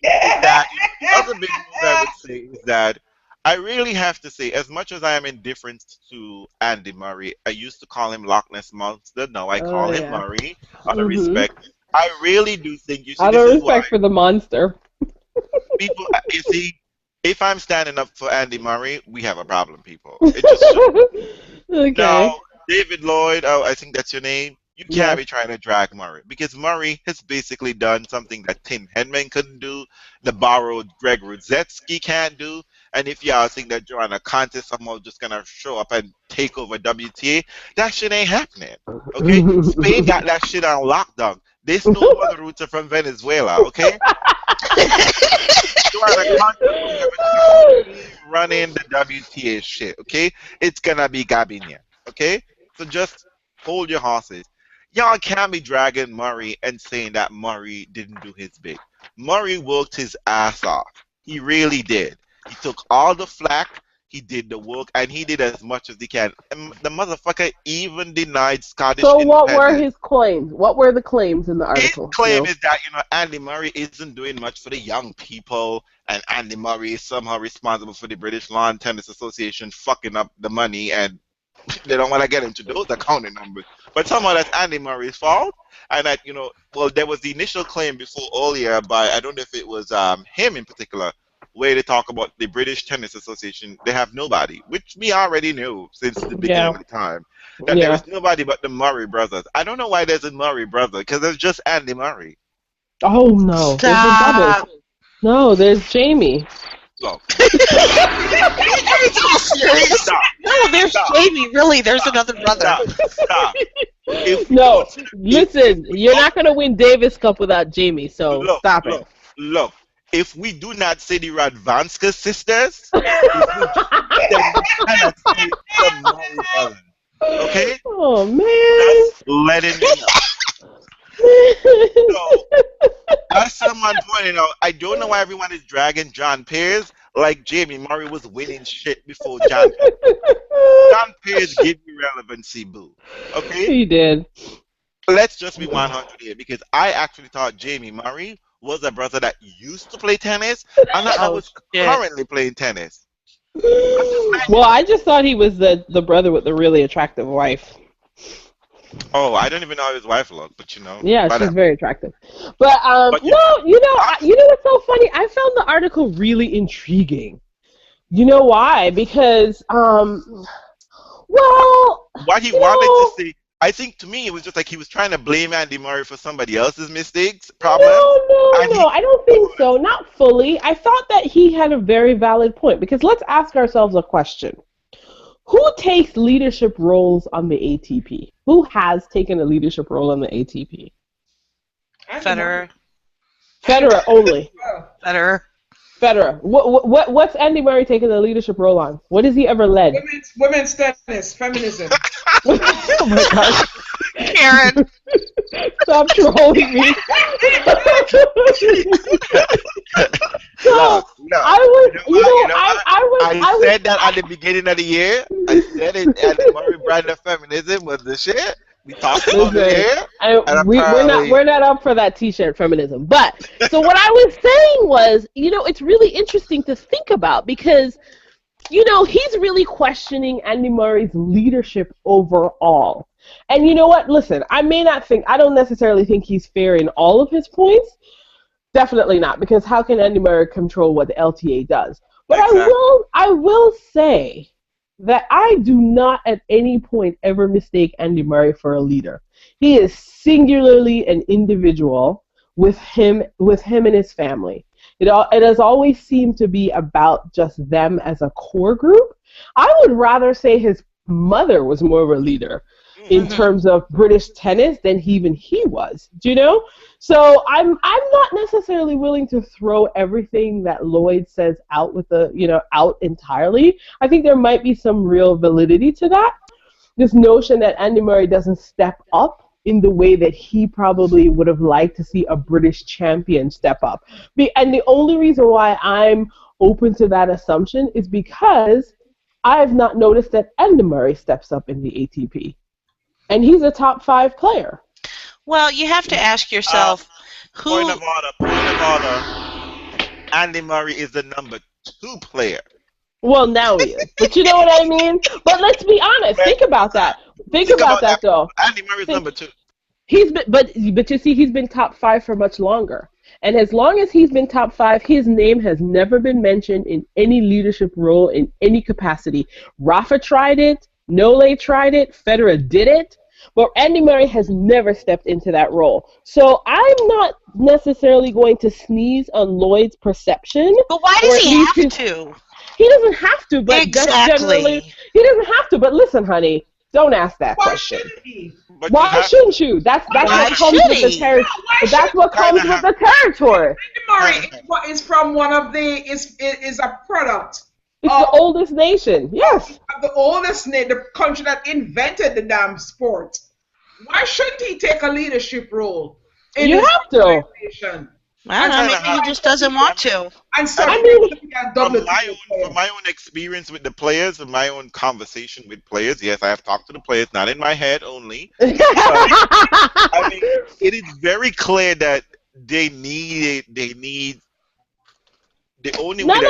another big move I would say is that I really have to say, as much as I am indifferent to Andy Murray, I used to call him Loch Ness Monster. Now I call him yeah. Murray. Out of Mhm. respect, I really do think you see. Out This of is why respect for the monster. people. You see, if I'm standing up for Andy Murray, we have a problem, people. It just shows. Okay. Now, David Lloyd, oh, I think that's your name. You can't Yeah. be trying to drag Murray because Murray has basically done something that Tim Henman couldn't do, the borrowed Greg Ruzetsky can't do. And if y'all think that Joanna Conte somehow just gonna show up and take over WTA, that shit ain't happening. Okay? Spain got that shit on lockdown. They stole mother router from Venezuela, okay? Joanna Conte will never running the WTA shit, okay? It's gonna be Gabinia, okay? So just hold your horses. Y'all can't be dragging Murray and saying that Murray didn't do his bit. Murray worked his ass off. He really did. He took all the flack, he did the work, and he did as much as he can. And the motherfucker even denied Scottish So what were independence. his claims? What were the claims in the His article? claim No. is that Andy Murray isn't doing much for the young people, and Andy Murray is somehow responsible for the British Lawn Tennis Association fucking up the money, and they don't want to get into those accounting numbers. But somehow that's Andy Murray's fault, and that well, there was the initial claim before earlier by I don't know if it was him in particular, where they talk about the British Tennis Association. They have nobody, which we already knew since the beginning of the time. That there is nobody but the Murray brothers. I don't know why there's a Murray brother, because there's just Andy Murray. Oh no. There's a Stop. brother. No, there's Jamie. Look. Stop. No, there's Stop. Jamie. Really, there's another brother. Stop. If No, listen, you're not gonna win Davis Cup without Jamie, so stop it. Look, if we do not say the Radvanska sisters, then we cannot say the Murray brothers. Okay? Oh man. That's letting me know. So, as someone pointed out, I don't know why everyone is dragging John Pearce like Jamie Murray was winning shit before John Pearce. John Pearce gave you relevancy, boo. Okay? He did. Let's just be 100 here because I actually thought Jamie Murray was a brother that used to play tennis and that was currently playing tennis. Well, I just thought he was the brother with the really attractive wife. Oh, I don't even know how his wife looked, but Yeah, but, she's very attractive. But But no, you know what's so funny? I found the article really intriguing. You know why? Because well, what he wanted to say, I think to me it was just like he was trying to blame Andy Murray for somebody else's mistakes, problems. No, I don't think so. Not fully. I thought that he had a very valid point because let's ask ourselves a question. Who takes leadership roles on the ATP? Who has taken a leadership role on the ATP? Federer. Federer only. Federer. Federer. What's Andy Murray taking the leadership role on? What has he ever led? Women's tennis, feminism. Oh my gosh. Karen. Stop trolling me. So Look, I was, I said that at the beginning of the year. I said it, and the Murray brand of feminism was the shit. We talked about it listen, here, and apparently, we're not up for that T-shirt feminism. But so what I was saying was, it's really interesting to think about because, he's really questioning Andy Murray's leadership overall. And you know what? Listen, I don't necessarily think he's fair in all of his points. Definitely not, because how can Andy Murray control what the LTA does? But exactly. I will say that I do not at any point ever mistake Andy Murray for a leader. He is singularly an individual with him and his family. It has always seemed to be about just them as a core group. I would rather say his mother was more of a leader in terms of British tennis than he was. Do you know? So I'm not necessarily willing to throw everything that Lloyd says out out entirely. I think there might be some real validity to that. This notion that Andy Murray doesn't step up in the way that he probably would have liked to see a British champion step up. And the only reason why I'm open to that assumption is because I have not noticed that Andy Murray steps up in the ATP. And he's a top 5 player. Well, you have to ask yourself, who... Point of order. Andy Murray is the number 2 player. Well, now he is. But you know what I mean? But let's be honest. Think about that. Think about that, though. Andy Murray's number 2. But you see, he's been top 5 for much longer. And as long as he's been top 5, his name has never been mentioned in any leadership role in any capacity. Rafa tried it. Nole tried it. Federer did it. But Andy Murray has never stepped into that role. So I'm not necessarily going to sneeze on Lloyd's perception. But why does he have to? He doesn't have to, but exactly. Generally, he doesn't have to. But listen, honey, don't ask that question. Why shouldn't he? Why shouldn't you? That's what comes with the territory. That's what comes with the territory. Andy Murray is from one of the is a product. It's the oldest nation. Yes. The oldest nation, the country that invented the damn sport. Why shouldn't he take a leadership role? You have to. I don't know, maybe he just doesn't want to. And so from my own experience with the players, from my own conversation with players, yes, I have talked to the players, not in my head only. I mean, it is very clear that they need the only none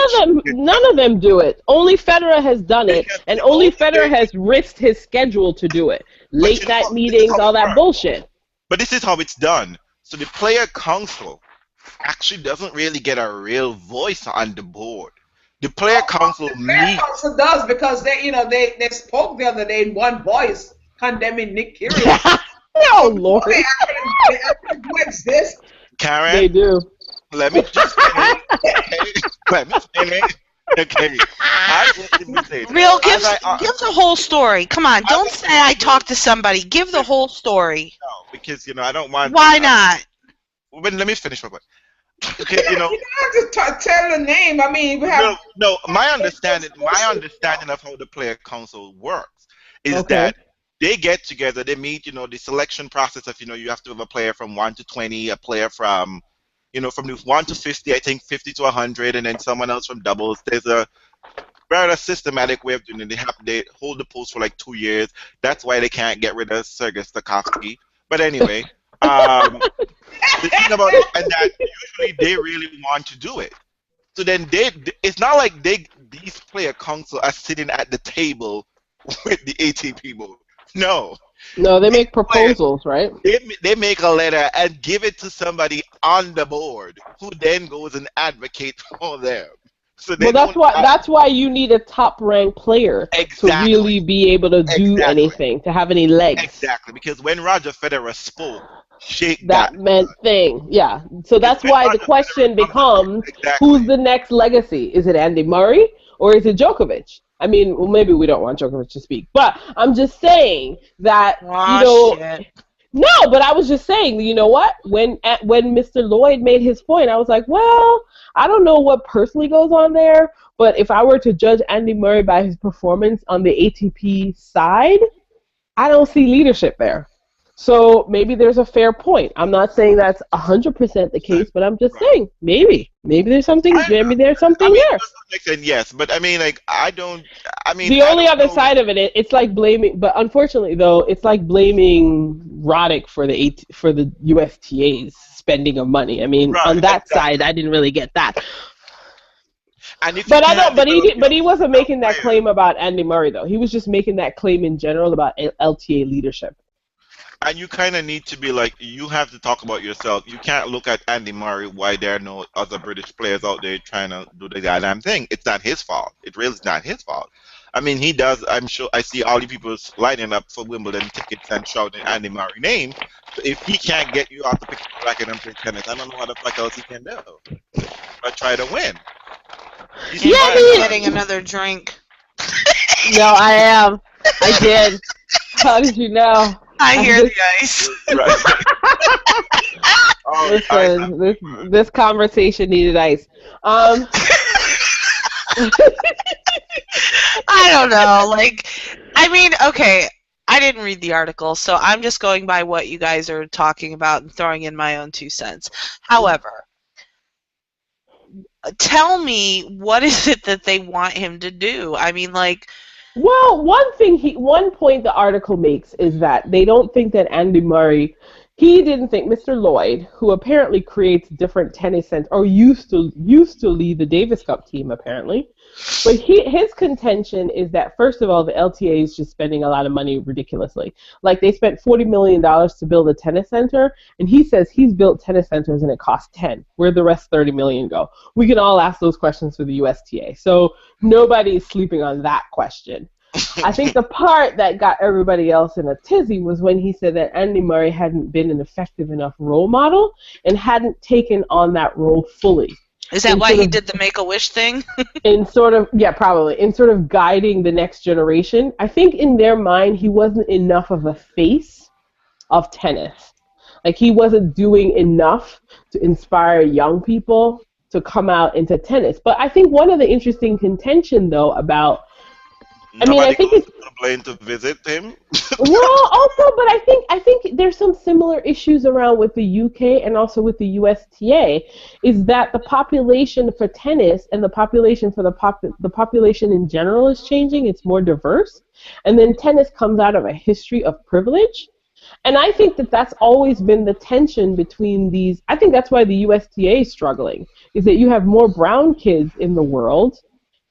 of them do it. Only Federer has done it, and only Federer has risked his schedule to do it. Late night meetings, all that bullshit. But this is how it's done. So the player council actually doesn't really get a real voice on the board. The player council does, because they spoke the other day in one voice condemning Nick Kyrgios. No, Lord. They actually do exist. Karen, they do. Let me just finish. Let me finish. Okay. Real, give the whole story. Come on, don't say I talked to somebody. Give the whole story. No, because I don't want. Why not? But let me finish real quick. Okay, you don't have to tell the name. I mean, we have. No. My understanding of how the player council works is that they get together. They meet. The selection process of you have to have a player from 1 to 20, a player from. From 1 to 50, I think 50 to 100, and then someone else from doubles. There's a rather systematic way of doing it. They hold the post for like 2 years. That's why they can't get rid of Sergei Stakhovsky. But anyway, the thing about it, and that usually they really want to do it. So then it's not like these player council are sitting at the table with the ATP board. No. No, they make proposals, right? They make a letter and give it to somebody on the board who then goes and advocates for them. So that's why you need a top-ranked player to really be able to do anything, to have any legs. Exactly, because when Roger Federer spoke, that meant thing. Yeah. So that's why the question becomes, who's the next legacy? Is it Andy Murray or is it Djokovic? I mean, well, maybe we don't want Djokovic to speak, but I'm just saying that, shit. No, but I was just saying, you know what? When Mr. Lloyd made his point, I was like, well, I don't know what personally goes on there, but if I were to judge Andy Murray by his performance on the ATP side, I don't see leadership there. So maybe there's a fair point. I'm not saying that's 100% the case, but I'm just saying maybe there's something. Maybe there's something there. To some extent, yes, but I mean, like, I don't. I mean, the only other side of it's like blaming. But unfortunately, though, it's like blaming Roddick for the USTA's spending of money. I mean, on that side, I didn't really get that. But he wasn't making that claim about Andy Murray, though. He was just making that claim in general about LTA leadership. And you kind of need to be like, you have to talk about yourself. You can't look at Andy Murray, why there are no other British players out there trying to do the goddamn thing. It's not his fault. It really is not his fault. I mean, he does. I'm sure I see all the people lining up for Wimbledon tickets and shouting Andy Murray's name. So if he can't get you out to pick up the racket and play tennis, I don't know what the fuck else he can do. But try to win. He's getting another drink. No, I am. I did. How did you know? I hear the ice. Listen, this conversation needed ice. I don't know. Like, I mean, okay, I didn't read the article, so I'm just going by what you guys are talking about and throwing in my own 2 cents. However, tell me, what is it that they want him to do? I mean, like... Well, one point the article makes is that they don't think that Andy Murray, he didn't think Mr. Lloyd, who apparently creates different tennis centers, or used to lead the Davis Cup team apparently, but his contention is that first of all the LTA is just spending a lot of money ridiculously. Like they spent $40 million to build a tennis center, and he says he's built tennis centers and it cost 10. Where'd the rest $30 million go? We can all ask those questions for the USTA. So nobody's sleeping on that question. I think the part that got everybody else in a tizzy was when he said that Andy Murray hadn't been an effective enough role model and hadn't taken on that role fully. Is that why he did the Make-A-Wish thing? Probably. In sort of guiding the next generation. I think in their mind he wasn't enough of a face of tennis. Like he wasn't doing enough to inspire young people to come out into tennis. But I think one of the interesting contention though about I think it's a plane to visit him. Well, also, but I think there's some similar issues around with the UK and also with the USTA. Is that the population for tennis and the population for the population in general is changing? It's more diverse, and then tennis comes out of a history of privilege. And I think that that's always been the tension between these. I think that's why the USTA is struggling. Is that you have more brown kids in the world.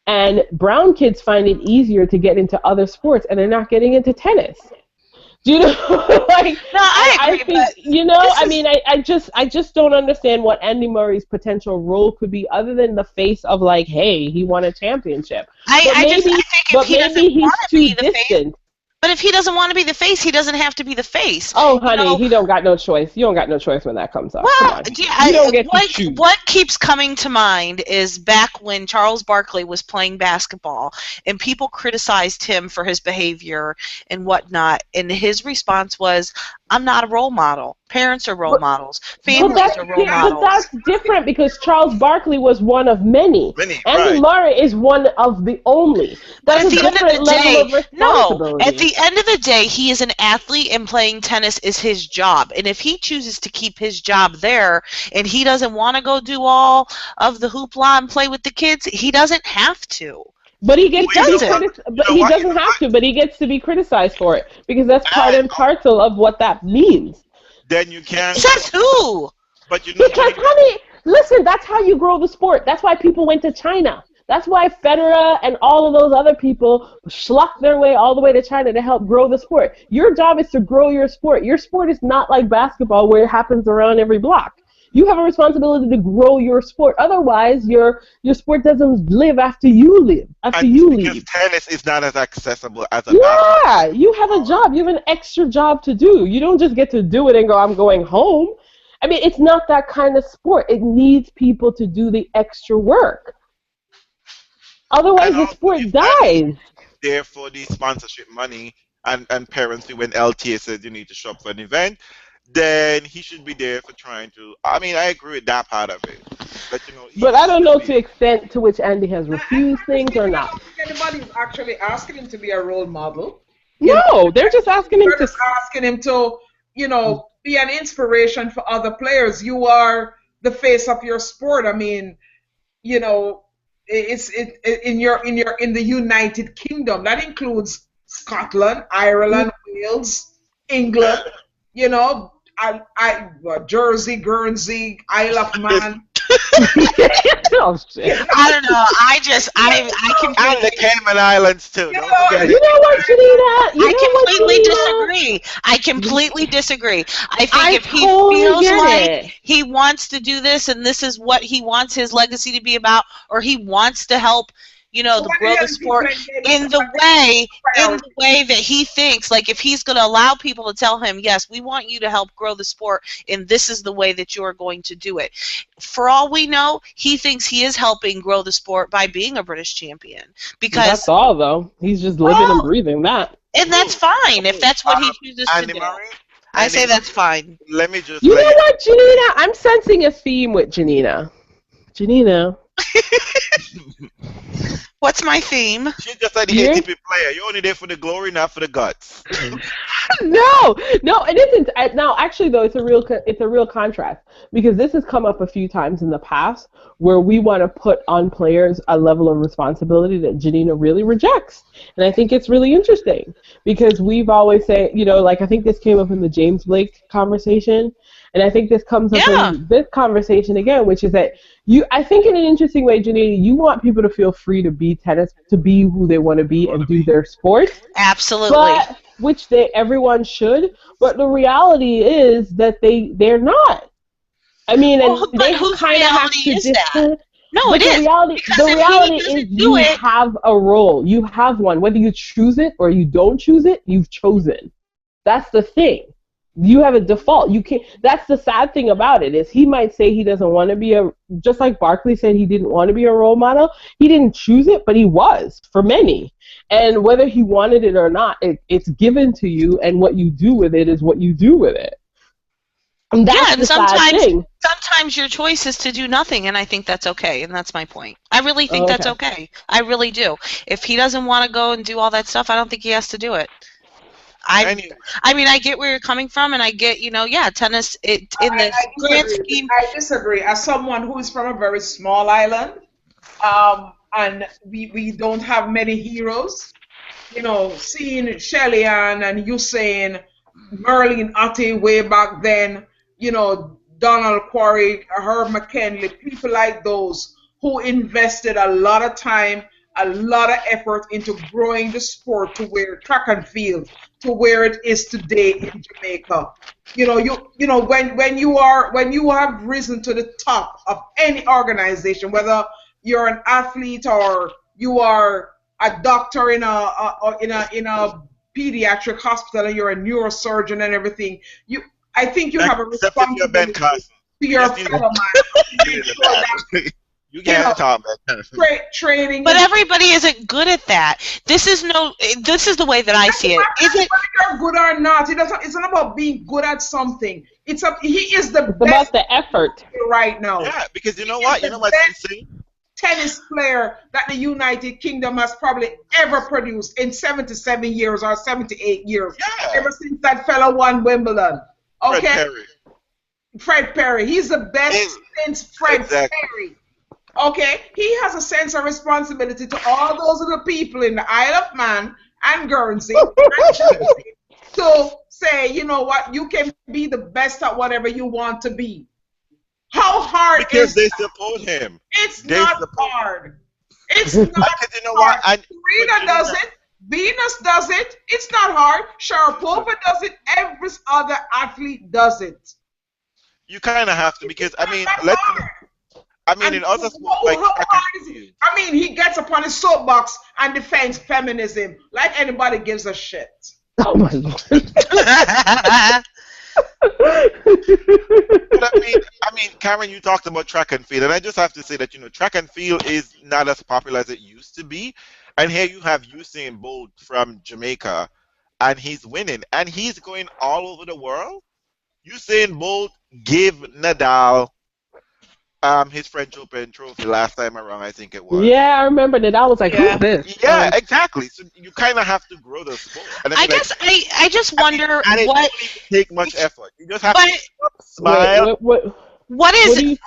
And brown kids find it easier to get into other sports, and they're not getting into tennis. Do you know? No, I agree. I just don't understand what Andy Murray's potential role could be, other than the face of like, hey, he won a championship. I think if he doesn't want to be the face. But if he doesn't want to be the face, he doesn't have to be the face. Oh, honey, he don't got no choice. You don't got no choice when that comes up. Well, you don't get to choose. What keeps coming to mind is back when Charles Barkley was playing basketball, and people criticized him for his behavior and whatnot, and his response was, I'm not a role model. Parents are role models. Families are role models. But that's different because Charles Barkley was one of many. Andy Murray is one of the only. That's a different level of responsibility. At the end of the day, he is an athlete and playing tennis is his job. And if he chooses to keep his job there and he doesn't want to go do all of the hoopla and play with the kids, he doesn't have to. But he gets to be criticized. But he doesn't have to. But he gets to be criticized for it because that's part and parcel of what that means. Then you can't. Says who? But you know. Because, honey, listen. That's how you grow the sport. That's why people went to China. That's why Federer and all of those other people schlucked their way all the way to China to help grow the sport. Your job is to grow your sport. Your sport is not like basketball where it happens around every block. You have a responsibility to grow your sport. Otherwise, your sport doesn't live after you live. Because tennis is not as accessible as a basketball. You have a job. You have an extra job to do. You don't just get to do it and go, I'm going home. I mean, it's not that kind of sport. It needs people to do the extra work. Otherwise, the sport dies. Therefore, the sponsorship money and parents, when LTA says you need to shop for an event, then he should be there for trying to. I mean, I agree with that part of it. But I don't know to the extent to which Andy has refused things or not. I don't think anybody's actually asking him to be a role model. No, they're just asking him to. Asking him to, be an inspiration for other players. You are the face of your sport. I mean, it's in the United Kingdom. That includes Scotland, Ireland, Wales, England. Jersey, Guernsey, Isle of Man. Oh shit! I don't know. I And the Cayman Islands too. Don't forget You it. know what, Janina? You I know completely what, Janina? disagree. I completely disagree. I think I if he totally feels get like it. he wants to do this and this is what he wants his legacy to be about, or he wants to help, grow the sport in the way that he thinks, like if he's going to allow people to tell him, yes, we want you to help grow the sport, and this is the way that you're going to do it. For all we know, he thinks he is helping grow the sport by being a British champion. Because That's all, though. He's just living and breathing that. And that's fine if that's what he chooses to Andy do. Murray, I say that's fine. let me just You let know what, Janina? I'm sensing a theme with Janina. Janina. What's my theme? She's just like the You're- ATP player. You're only there for the glory, not for the guts. No, it isn't. Now, actually, though, it's a real contrast because this has come up a few times in the past where we want to put on players a level of responsibility that Janina really rejects, and I think it's really interesting because we've always said, like I think this came up in the James Blake conversation, and I think this comes up in this conversation again, which is that I think in an interesting way, Janina, you want people to feel free to be to be who they want to be and do their sport. Absolutely. Which everyone should, but the reality is that they're not. I mean, and they kind of have to discern. No, it is. The reality is you have a role. You have one. Whether you choose it or you don't choose it, you've chosen. That's the thing. You have a default. You can't. That's the sad thing about it is he might say he doesn't want to be just like Barkley said he didn't want to be a role model. He didn't choose it, but he was for many. And whether he wanted it or not, it's given to you, and what you do with it is what you do with it. And that's the sad thing. Sometimes your choice is to do nothing, and I think that's okay, and that's my point. I really think that's okay. I really do. If he doesn't want to go and do all that stuff, I don't think he has to do it. I mean, I get where you're coming from, and I get, tennis in the grand scheme. I disagree. As someone who is from a very small island, and we don't have many heroes, seeing Shelly Ann and Usain, Merlin Ottey way back then, Donald Quarry, Herb McKinley, people like those who invested a lot of time, a lot of effort into growing the sport to where track and field to where it is today in Jamaica. When you have risen to the top of any organization, whether you're an athlete or you are a doctor in a pediatric hospital and you're a neurosurgeon and everything, I think you have a responsibility to your fellow man. You can't talk about training. But everybody isn't good at that. This is the way that I see it. Whether you're good or not, it's not about being good at something. He is the best about the effort right now. Yeah, because you know what's insane? Tennis player that the United Kingdom has probably ever produced in 77 years or 78 years. Yeah. Ever since that fella won Wimbledon. Okay. Fred Perry. He's the best since Fred Perry. Okay, he has a sense of responsibility to all those other people in the Isle of Man and Guernsey to say, you know what, you can be the best at whatever you want to be. How hard because is they that? support him. It's not hard. It's not you know what? Serena does it. Venus does it. It's not hard. Sharapova does it. Every other athlete does it. You kind of have to because, in other sports, like how hard is it? I mean, he gets upon his soapbox and defends feminism like anybody gives a shit. Oh my Lord. But I mean, Karen, you talked about track and field, and I just have to say that track and field is not as popular as it used to be. And here you have Usain Bolt from Jamaica, and he's winning, and he's going all over the world. Usain Bolt gave Nadal his French Open trophy last time around, I think it was. Yeah, I remember that. I was like, Yeah. who's this? Yeah, exactly. So you kind of have to grow the sport. And I I mean, like, guess I just wonder and it what, doesn't even take much effort. You just have but to show up, smile. what What is do you?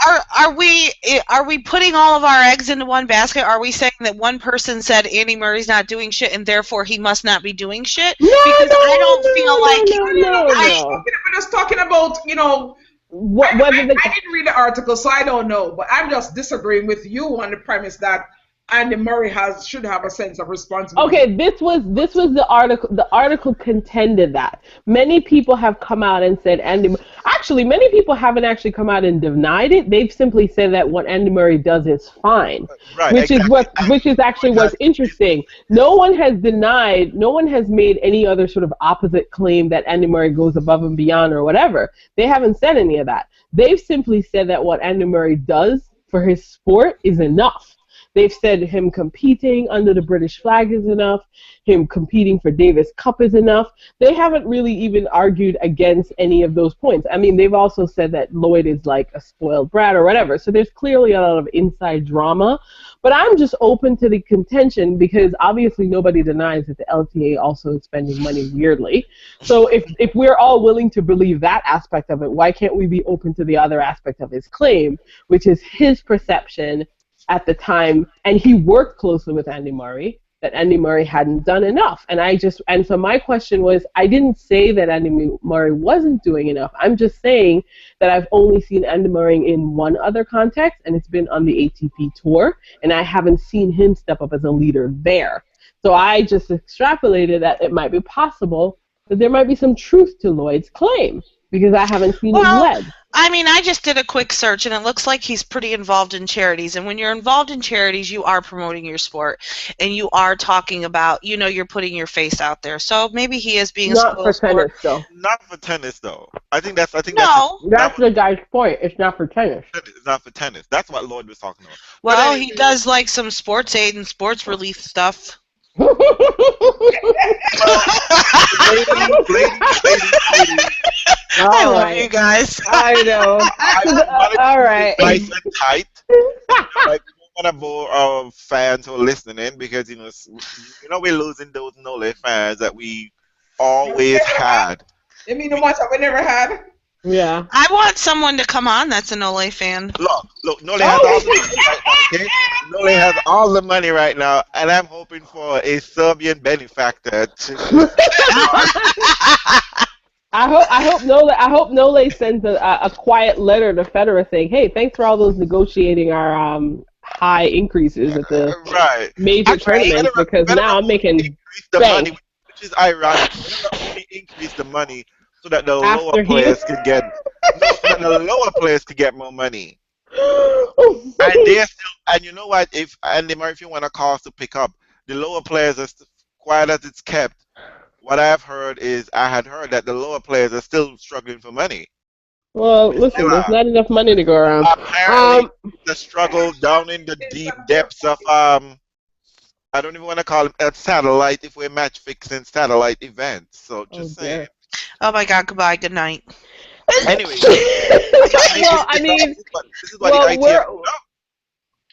are we putting all of our eggs into one basket? Are we saying that one person said Andy Murray's not doing shit and therefore he must not be doing shit? No, Because no, I don't no, feel no, like no, We're no, just no. we're just talking about, you know, What, I whether the didn't read the article, so I don't know. But I'm just disagreeing with you on the premise that Andy Murray should have a sense of responsibility. Okay, this was the article. The article contended that many people have come out and said Andy. Actually, many people haven't actually come out and denied it. They've simply said that what Andy Murray does is fine, Right, which exactly. is actually what's interesting. No one has denied. No one has made any other sort of opposite claim that Andy Murray goes above and beyond or whatever. They haven't said any of that. They've simply said that what Andy Murray does for his sport is enough. They've said him competing under the British flag is enough. Him competing for Davis Cup is enough. They haven't really even argued against any of those points. I mean, they've also said that Lloyd is like a spoiled brat or whatever. So there's clearly a lot of inside drama. But I'm just open to the contention because obviously nobody denies that the LTA also is spending money weirdly. So if we're all willing to believe that aspect of it, why can't we be open to the other aspect of his claim, which is his perception at the time, and he worked closely with Andy Murray, that Andy Murray hadn't done enough. And so my question was, I didn't say that Andy Murray wasn't doing enough. I'm just saying that I've only seen Andy Murray in one other context, and it's been on the ATP Tour, and I haven't seen him step up as a leader there. So I just extrapolated that it might be possible that there might be some truth to Lloyd's claim, because I haven't seen him led. I mean, I just did a quick search, and it looks like he's pretty involved in charities. And when you're involved in charities, you are promoting your sport, and you are talking about, you know, you're putting your face out there. So maybe he is being not for tennis, though. Not for tennis, though. I think that's that's the guy's point. It's not for tennis. It's not for tennis. That's what Lloyd was talking about. Well, he does like some sports aid and sports relief stuff. Ladies. I love you guys. I know. All right. Nice and tight. Like, we don't want to bore our fans who are listening because you know we're losing those Nole fans that we always had. You mean the ones that we never had? Yeah. I want someone to come on that's an Ole fan. Look, Nole has all the money right now, okay? Nole has all the money right now, and I'm hoping for a Serbian benefactor to... I hope Nole sends a quiet letter to Federer saying, "Hey, thanks for all those negotiating our high increases at the major tournaments because now I'm making the money, which is ironic. Federer only increase the money so that the lower players can get more money. And you know what? If you want a cause to pick up, the lower players are quiet as it's kept. What I had heard that the lower players are still struggling for money. Well, listen, there's not enough money to go around. Apparently, the struggle down in the deep depths of I don't even want to call it a satellite if we're match fixing satellite events. So just saying. Oh my God! Goodbye. Good night. Anyway, well, I mean,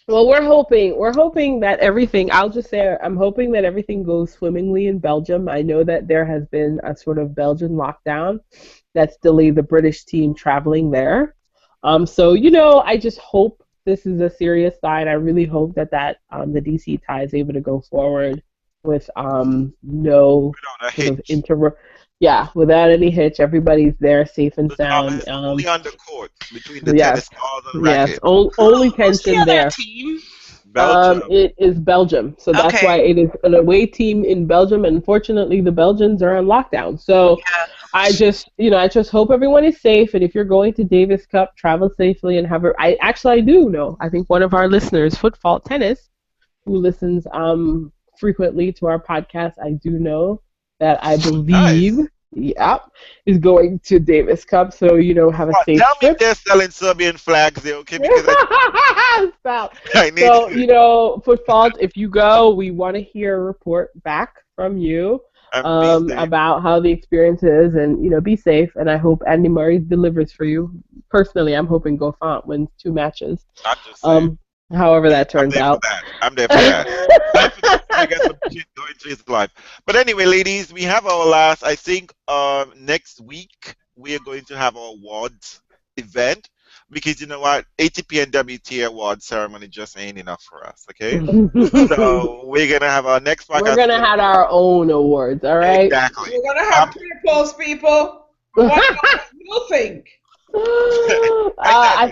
we're hoping that everything. I'll just say, I'm hoping that everything goes swimmingly in Belgium. I know that there has been a sort of Belgian lockdown that's delayed the British team traveling there. So I just hope this is a serious sign. I really hope that the DC tie is able to go forward with no sort of without any hitch. Everybody's there, safe and sound. Only on the court between the tennis balls and rackets. Only tension there. Team? Belgium. It is Belgium, so that's why it is an away team in Belgium. And unfortunately, the Belgians are on lockdown. So I just hope everyone is safe. And if you're going to Davis Cup, travel safely and have I do know. I think one of our listeners, Footfall Tennis, who listens frequently to our podcast, I do know that I believe, is going to Davis Cup. So have a safe trip. Tell me they're selling Serbian flags there, okay? Because Footfall, if you go, we want to hear a report back from you. And be safe. about how the experience is, and be safe. And I hope Andy Murray delivers for you. Personally, I'm hoping Goffin wins 2 matches. I'm just saying. However that I'm turns there out. for that. I'm there for that. Time for this guy to get some shit going to his life. But anyway, ladies, we have our last. I think next week we are going to have our awards event, because you know what, ATP and WTA award ceremony just ain't enough for us. Okay, so we're gonna have our next podcast. We're gonna have our own awards. All right. Exactly. We're gonna have Twitter polls, people. What do you think? I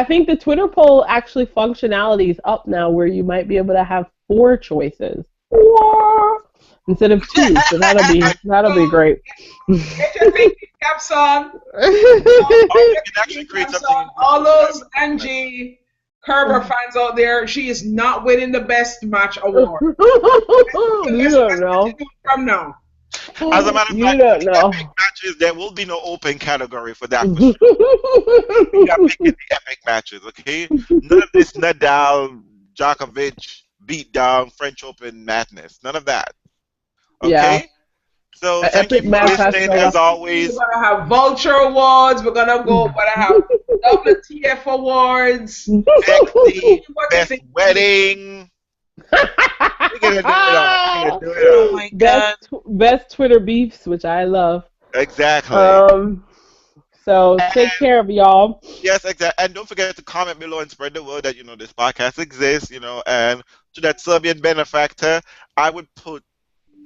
think the Twitter poll actually functionality is up now, where you might be able to have 4 choices. 4 instead of 2. So that'll be great. Get your thinking caps on. You can actually create something. All those Angie Kerber fans out there, she is not winning the best match award. You don't know. From now. As a matter of You fact, don't the know. epic matches, there will be no open category for that. For sure. We are picking the epic matches, okay? None of this Nadal, Djokovic, beatdown, French Open madness. None of that. Okay? Yeah. So An thank you epic for match has listening, to as go. always. We're gonna have Vulture Awards. We're gonna have WTF Awards. Sexy, What do you best think? wedding. We're gonna do it all. We're gonna do it Oh all. my god. Best Twitter beefs, which I love. Exactly. So take care of y'all. Yes, exactly. And don't forget to comment below and spread the word that this podcast exists, and to that Serbian benefactor, I would put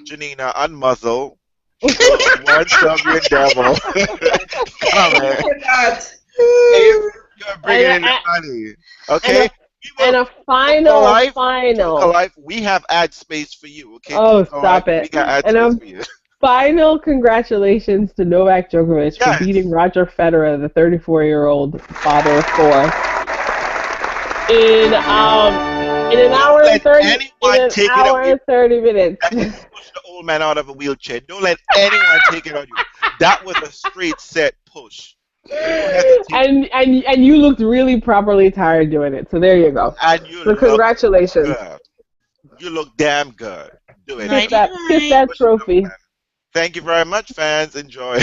Janina on muzzle. One Serbian devil. Comment. You're bringing in the money. Okay? And a final. Life, we have ad space for you, okay? Oh, stop We it. got ad And space for you. final congratulations to Novak Djokovic Yes. for beating Roger Federer, the 34-year-old father of 4, in an hour and 30 minutes. Push the old man out of a wheelchair. Don't let anyone take it on you. That was a straight set push. And you looked really properly tired doing it. So there you go. And you So congratulations. good. You look damn good. Do it. Night. Kiss that trophy. Thank you very much, fans. Enjoy.